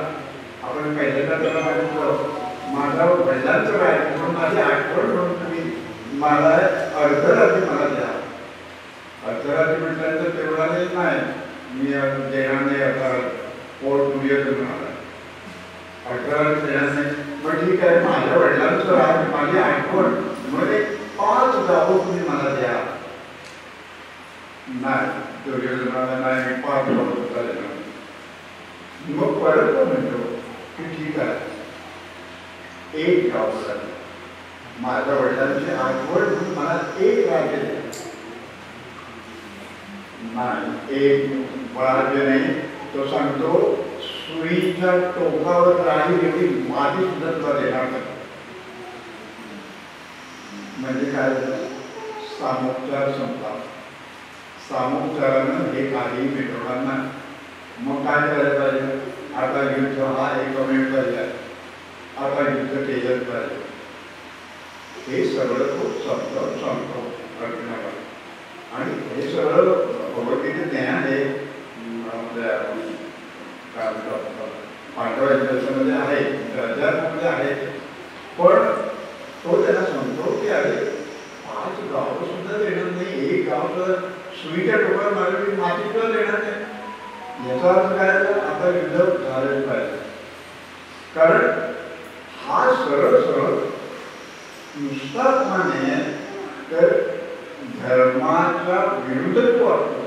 आपण पहिल्यांदा त्याला सांगितलं माझा वडिलांचं काय म्हणून माझी आठवण म्हणून तुम्ही मला अर्धरात्री मला द्या. अर्धरात्री म्हटल्यानंतर तेवढा नाही मी देणार नाही, आता पोट दुर्योधन म्हणाला अर्धरात्री देणार नाही. पण ठीक आहे माझ्या वडिलांचं राज माझी आठवण म्हणून 5 गावं तुम्ही मला द्या. नाही दुर्योधनाला नाही पाप होता मग परत तो म्हणतो की ठीक आहे एक गाव झालं माझ्या वडिलांची आठवण म्हणून मला एक राज्य नाही एक राज्य नाही तो सांगतो सुईच्या टोकावर राहील एवढी माती सुद्धा तुला देणार नाही म्हणजे काय सामोपचार संपला सामोपचारानं हे काही मिटवणार नाही मग काय करायला पाहिजे आता युद्ध हा एकमेव पर्याय आता युद्ध केलं पाहिजे हे सगळं तो समजावून सांगतो अर्जुनाला आणि हे सगळं भगवद्गीतेत ज्ञान आहे आपल्या पांडवांच्या त्याच्यामध्ये आहे राज्यामध्ये आहे पण तो त्याला सांगतो की अरे 5 गाव सुद्धा देणार नाही एक गाव तर सुईच्या टोकावर मारली माती सुद्धा देणार नाही याचा अर्थ काय आता युद्ध झालेच पाहिजे कारण हा सरळ सरळ नुसताच माने तर धर्माच्या विरुद्ध वागतो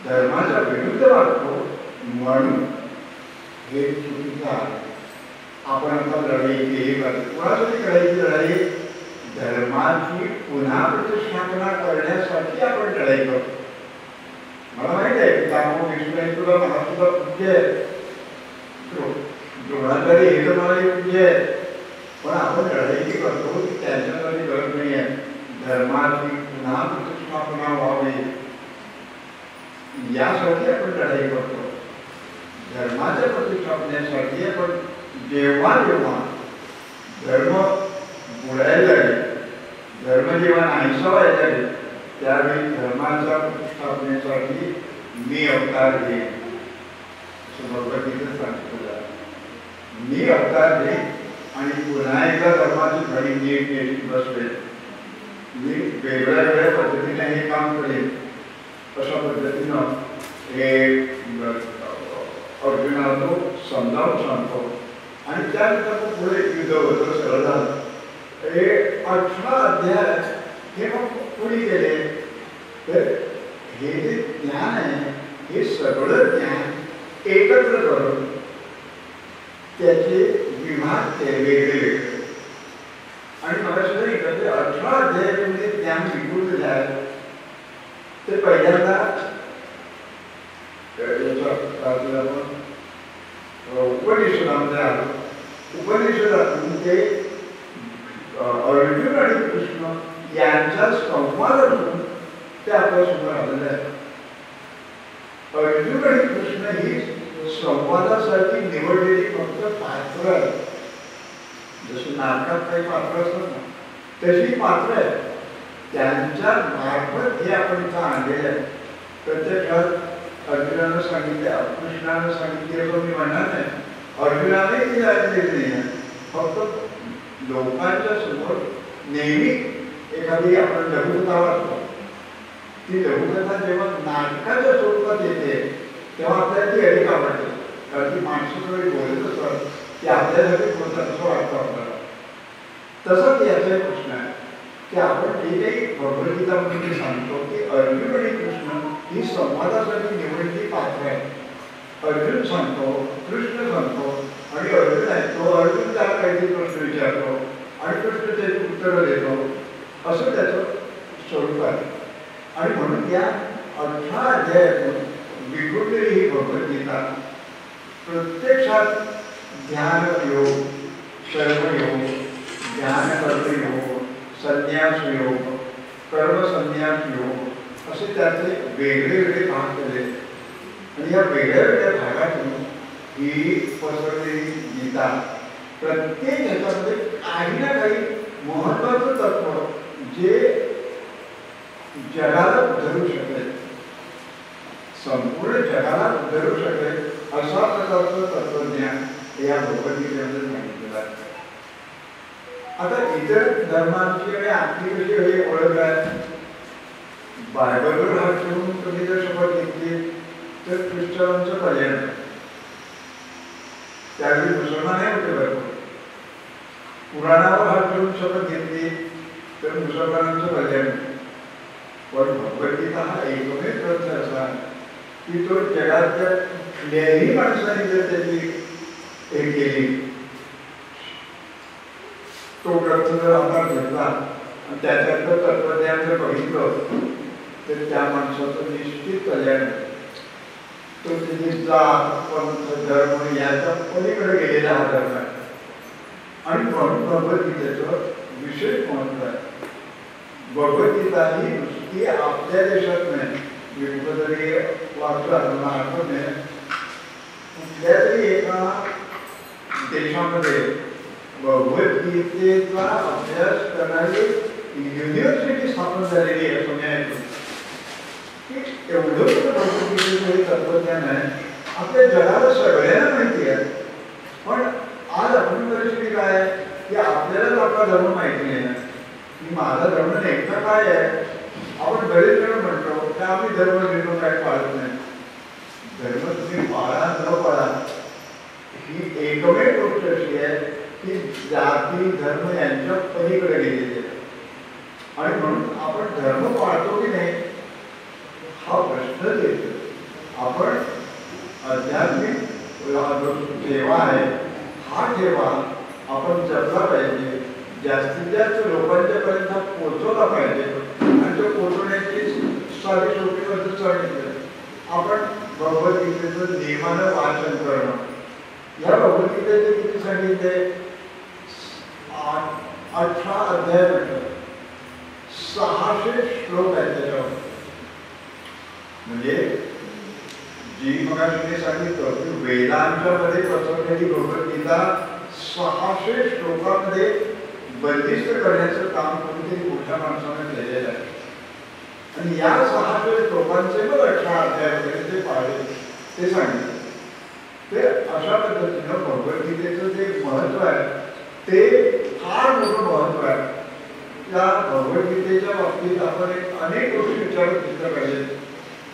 धर्माच्या विरुद्ध वागतो म्हणून हे चुकीचं आहे आपण आता लढाई केली पाहिजे कोणासाठी करायची लढाई धर्माची पुन्हा प्रतिष्ठापना करण्यासाठी आपण लढाई करतो मला माहित आहे की त्यामुळे विष्णू मला सुद्धा पूज्य आहे द्रोणाचार्य हे तर मला पूज्य आहे पण आपण लढाई करतो की त्यांच्यासाठी गरज नाही आहे धर्माची पुन्हा प्रतिष्ठापना व्हावी यासाठी आपण लढाई करतो धर्माच्या प्रतिष्ठापनेसाठी आपण जेव्हा जेव्हा धर्म बुडायला लागेल धर्म जेव्हा नाहीसा व्हायला लागेल त्यावेळी धर्माच्या प्रतिष्ठापनेसाठी मी अवतार घेईन असं भगवद्गीतेत सांगितलं मी अवतार घेईन आणि पुन्हा एकदा धर्माची घडी नीट नीट बसवेल मी वेगळ्या वेगळ्या पद्धतीने हे काम करेन अशा पद्धतीनं हे अर्जुनाला तो समजावून सांगतो आणि त्यानंतर पुढे युद्ध होतं सरळ झालं हे 18 अध्याय हे मग पुढे गेले तर हे जे ज्ञान आहे हे सगळं ज्ञान एकत्र करून त्याचे विभाग केले वेगळे आणि मला सुद्धा एकत्र 18 अध्यायामध्ये ज्ञान विकृत झालं ते पहिल्यांदा उपनिषदामध्ये आलं उपनिषदातून ते अर्जुन आणि कृष्ण यांच्या संवादातून ते आपल्या समोर आलेलं आहे अर्जुन आणि कृष्ण ही संवादासाठी निवडलेली फक्त पात्र आहे जशी नाटकात काही पात्र असतात ना तशी पात्र आहे त्यांच्या मार्फत हे आपण इथं आणलेलं आहे प्रत्यक्षात अर्जुनानं सांगितलं कृष्णानं सांगितले असं मी म्हणणार नाही अर्जुनाने ती ऐकलेली नाही आहे फक्त लोकांच्या समोर नेहमी एखादी आपण लघुकथा वाचतो ती लघुकथा जेव्हा नाटकाच्या स्वरूपात येते तेव्हा आपल्याला ती अधिक आवडते कारण ती माणसं थोडी बोलत असतात की आपल्यासाठी बोलतात असं वाटतं आपल्याला तसंच याचा प्रश्न आहे की आपण जे काही भगवद्गीतामध्ये सांगतो की अर्जुन आणि कृष्ण ही संवादासाठी निवडलेली पात्र आहे अर्जुन सांगतो कृष्ण सांगतो आणि अर्जुन ऐकतो अर्जुन त्याला काहीतरी प्रश्न विचारतो आणि कृष्ण त्याची उत्तरं देतो असं त्याचं स्वरूप आहे आणि म्हणून या 18 अध्यायातून विखुरलेली ही भगवद्गीता प्रत्यक्षात ध्यान योग कर्मयोग ज्ञान कर्मयोग संन्यास योग कर्मसंन्यास योग असे त्याचे वेगळे वेगळे भाग केले आणि या वेगळ्या वेगळ्या भागातून ही पसरलेली गीता प्रत्येक ह्याच्यामध्ये काही ना काही महत्वाचं तत्व जे जगाला उधरू शकेल संपूर्ण जगाला उधरू शकेल अशा प्रकारचं तत्वज्ञान या भगवद्गीतेमध्ये सांगितलेलं आहे आता इतर धर्मांची आणि आपली कशी हे ओळख आहे बायबलवर हात ठेवून कधी जर शपथ घेतली तर ख्रिश्चनांचं पर्याय त्यावेळी मुसलमानही होते बरोबर पुराणावर हात ठेवून शपथ घेतली तर मुसलमानांचं पर्याय पण भगवद्गीता हा एकमेव ग्रंथ असा की तो जगातल्या कुठल्याही माणसाने जर त्याची हे केली, तो ग्रंथ जर आपण घेतला आणि त्याच्यातलं तत्वज्ञान जर बघितलं तर त्या माणसाचं निश्चित कल्याण. तो तिथे जात पंथ धर्म याच्या पलीकडे गेलेला हा धर्म आहे. आणि म्हणून भगवद्गीतेचं विशेष महत्व आहे. भगवद्गीता ही नुसती आपल्या देशात नाही, मी कुठेतरी वाचलं मला आठवत नाही, कुठल्या तरी एका देशामध्ये भगवद्गीतेचा अभ्यास करणारी युनिव्हर्सिटी स्थापन झालेली आहे. पुण्यात की एवढं भगवद्गीतेचं तत्वज्ञान आहे आपल्या जगाला सगळ्यांना माहिती आहे. पण आज आपली परिस्थिती काय आहे की आपल्यालाच आपला धर्म माहिती नाही ना, की माझा धर्म नेमका काय आहे. आपण बरेच जण म्हणतो की आम्ही धर्म घेतो काय पाळत नाही. धर्म तुम्ही पाळा न पाळा ही एकमेव गोष्ट अशी आहे की जाती धर्म यांच्या पलीकडे गेलेली आहे. आणि म्हणून आपण धर्म पाळतो की नाही हा प्रश्नच येतो. आपण आध्यात्मिक सेवा आहे हा ठेवा आपण जपला पाहिजे, जास्तीत जास्त लोकांच्या पर्यंत पोहोचवला पाहिजे. आणि तो पोहोचवण्याची साधी सोपी पद्धत सांगितली. आपण भगवद्गीतेचं नियमानं वाचन करणं. या भगवद्गीतेचे किती सांगितले? 18 अध्याय म्हटलं, 600 श्लोक आहेत त्याच्यावर. म्हणजे जी मगाशी सांगितलं की वेदांच्या मध्ये पसरलेली भगवद्गीता 600 श्लोकांमध्ये बंदिस्त करण्याचं काम कोणीतरी मोठ्या माणसाने केलेलं आहे. आणि या 600 श्लोकांचे मग 18 अध्याय वगैरे ते पाळले ते सांगितले. ते अशा पद्धतीनं भगवद्गीतेचं जे महत्व आहे ते फार मोठं महत्व आहे. त्या भगवद्गीतेच्या बाबतीत आपण अनेक गोष्टी विचारत घेतल्या पाहिजेत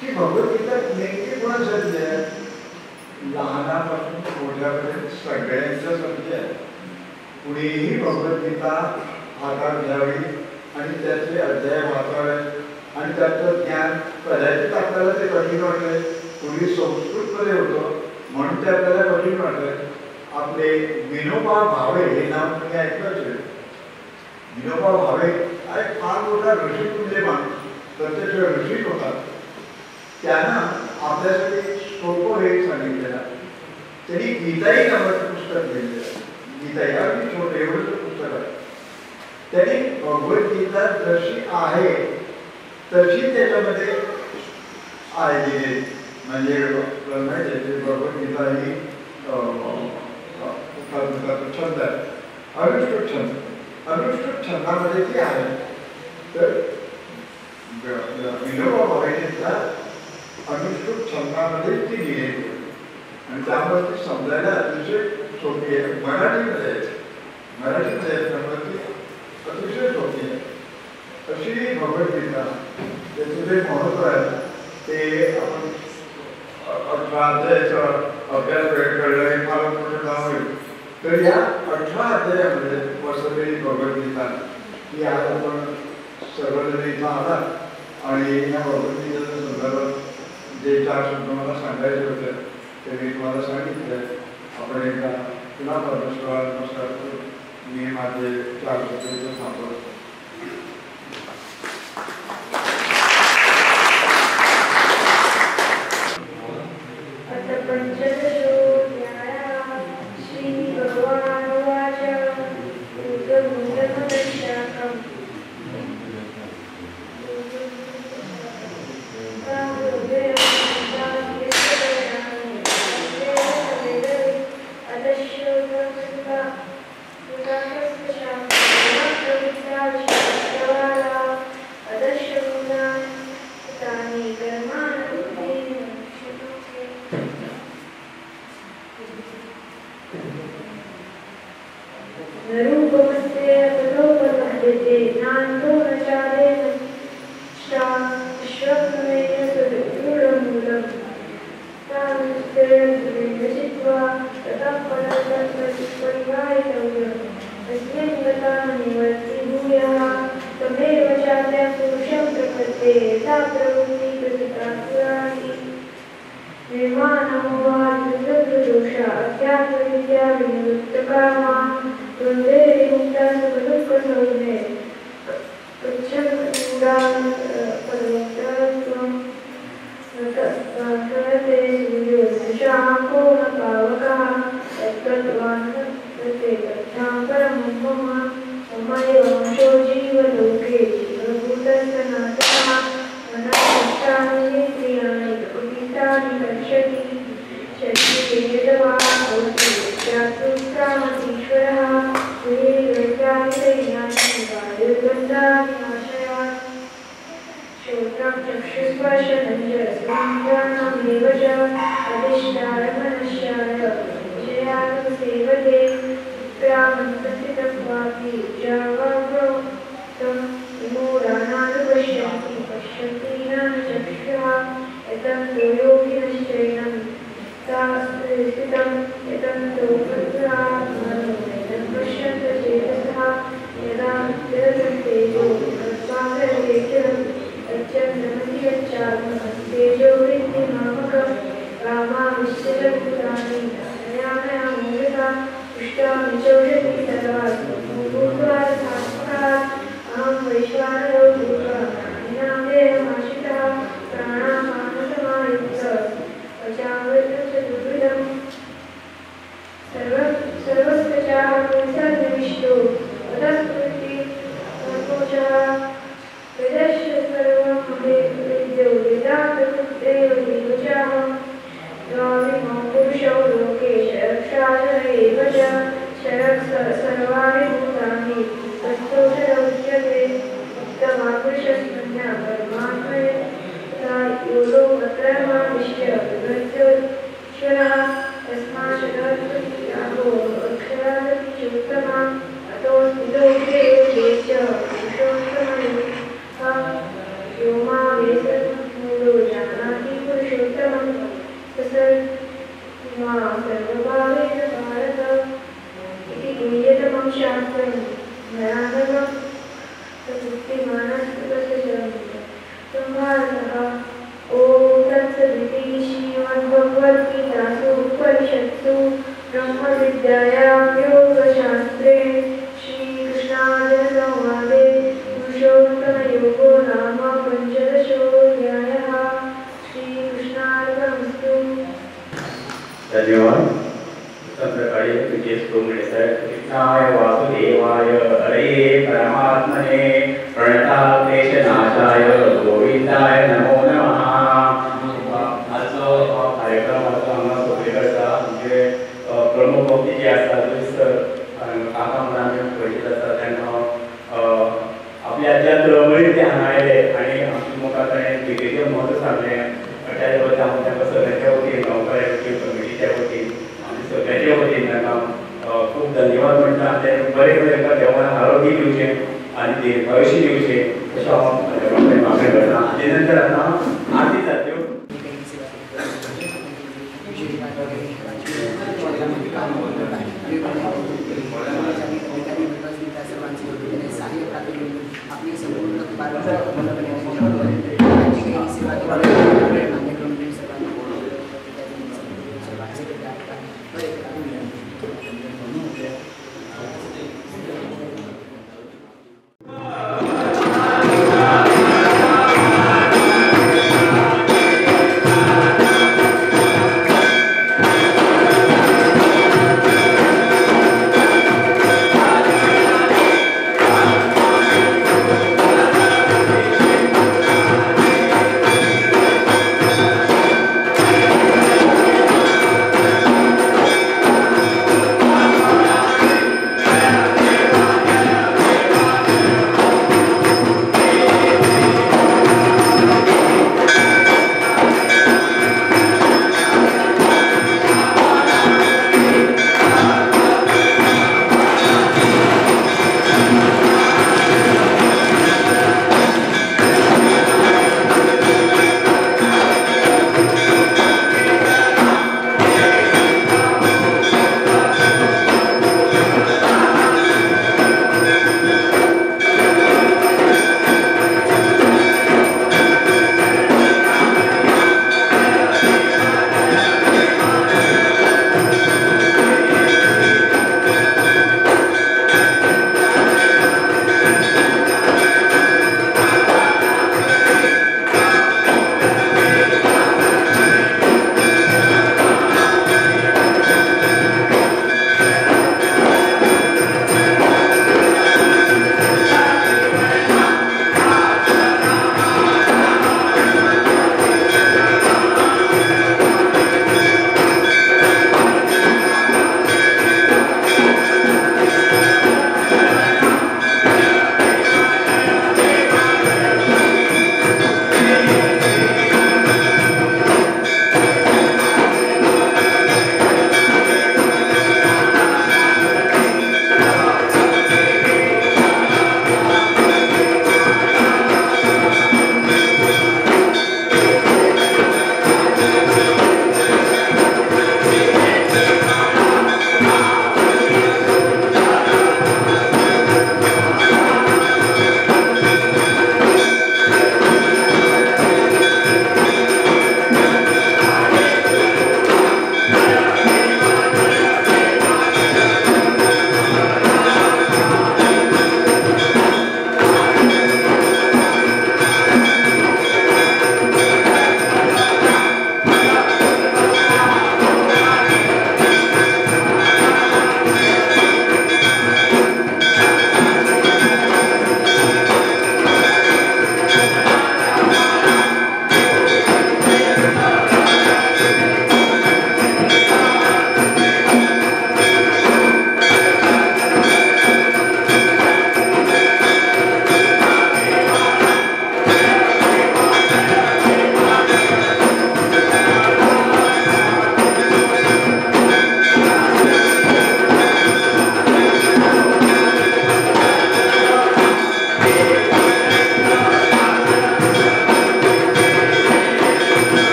की भगवद्गीता नेमकी कोणासाठी आहे. लहानापासून मोठ्यापर्यंत सगळ्यांच्यासाठी आहे. कुणीही भगवद्गीता हातात घ्यावी आणि त्याचे अध्याय वाचावे आणि त्याचं ज्ञान कदाचित आपल्याला ते कठीण वाटले. पूर्वी संस्कृतमध्ये होतं म्हणून ते आपल्याला कठीण वाटले. आपले विनोबा भावे हे नाव तुम्ही ऐकलं असेल. विनोबा भावे हा एक फार मोठा ऋषी तुल्य माणूस, प्रत्यक्ष ऋषीच होता. त्यानं आपल्यासाठी सोपं हे सांगितलेलं. त्यांनी गीताई नावाचं पुस्तक लिहिलेलं. गीताई अगदी छोटं एवढंच पुस्तक आहे. त्यांनी भगवद्गीता जशी आहे तशी त्याच्यामध्ये आहे. म्हणजे भगवद्गीता ही छंद आहे, अनुष्ठुप छंद. अनुष्ठुप छंदामध्ये ती आहे. तर विनोबा भावेचा अनुष्ठुप छंदामध्ये ती लिहिली आणि त्यामुळे ती समजायला अतिशय सोपी आहे. मराठीमध्ये त्यामुळे ती अतिशय सोपी आहे. अशी भगवद्गीता त्याचं जे महत्व आहे ते आपण 18 अध्यायाचा अभ्यास कळलं हे फार मोठं काम होईल. तर या 18 अध्यायामध्ये पसरलेली भगवद्गीता ही आज आपण सर्वजण इथं आला आणि या भगवद्गीतेच्या संदर्भात जे 4 शब्द मला सांगायचे होते ते मी तुम्हाला सांगितले. आपण एकदा पुन्हा परमेश्वराला नमस्कार करू. मी माझे 4 शब्द इथं थांबवतो. तमेव चाद्यं पुरुषं प्रपद्ये यथा प्रवृत्ति प्रकृता पुराणी निर्माणो वा दुर्दोषा अध्यात्मविद्या विनिवृत्तकामा द्वन्द्वे विमुक्ता सुखदुःखसौम्ये पृच्छन्दान् पर्वतत्वं सरते सूर्यो दशाको न पावकः यत्तद्वान् प्रते तच्छां परमं मम ममैव अंशो जीवलोके जीवभूतसनातनः मनःष्टानीन्द्रियाणि प्रकृतितानि कर्षति शरीरे यद्वा भवति यस्यात्तुक्रामतीश्वरः गुणैर्व्याप्तैर्यानि वायुर्गन्धानि नाशयात् श्रोत्रं चक्षुस्पर्शनं च रसनेन्द्रियाणामेव च अधिष्ठाय मनश्चाय विषयान् सेवते ग्रामन्तस्थितत्वापि जावाग्रौतं विमूढानानुपश्यन्ति पश्यन्ति ज्ञानचक्षुषः यतन्तो योगिनश्चैनं स्थितं यतन्तो प्रत्यात्मनो यतं पश्यन्त चेतसः यदा तेजो तत्त्वाग्रजेचरं तच्चन्द्रमसि यच्चात्मस्तेजो वृत्तिमामकं रामाविश्चरभूतानि दयामया पुष्टामि चौषधि सर्वा भूत्वा सात्मकात् अहं वैश्वानरो भूत्वा प्राणिनां देहमाश्रितः प्राणापानसमायुक्तः पचामृतचतुर्विधं सर्वस्वचाहं वदस्मृति संकोचः वेदश्च सर्वं वेद्यो वेदान्तकृतेव देवचाहं द्वाविमौ पुरुषौ लोके शरक्षाचर एव च शरक् सर्वाणि भूतानि तस्थोषरमुच्यते उत्तमापुरुषस्मन्या परमात्मने तथा यो लोकत्रयमाविश्य विभज्योश्वरः तस्माच्छदत्पतियागो अक्षरादपि चोत्तमा अतोऽस्मितो विदेयो च पुरुषोत्तमः यो मामेतन्मूलो जानाति पुरुषोत्तमं सर्वभावेन भारत इति गुह्यतमं शास्त्रं ज्ञानगं तदुक्तिमानस्तस्य भारतः ॐ तत्सदिति श्रीमद्भगवद्गीतासु उपनिषत्सु ब्रह्मविद्यायां योगशास्त्रे श्रीकृष्णार्जुनसंवादे पुरुषोत्तमयोगो नाम पञ्चदशोऽध्यायः। श्रीकृष्णार्पणमस्तु। धन्यवाद। संप्रकारे विजय कृष्णाय वासुदेवाय हरे परमात्मने प्रणताक्लेशनाशाय गोविंदाय नमो नमः। आजचो कार्यक्रम असो हांगा सगळे करता म्हणजे प्रमुख वक्ते जे आसता काका म्हणून आमी पळयत आसता तेन्ना आपल्या ज्या तळमळीन ते हांगा आयले आनी आमच्या मुखार ताणें गिरेचें म्हत्व सांगलें त्याच बद्दल हांव तांकां सगळ्यांच्या वतीन गांवकार कमिटीच्या वतीन आनी सगळ्यांच्या वतीन तांकां खूब धन्यवाद म्हणटा। ते बरें बरें देवान आरोग्य दिवचें आनी दीर्घायुष्य दिवचें अशें हांव मागणी करता। हाजे नंतर आतां आरती जातल्यो। आपली संपूर्ण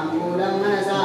मूढं मनसा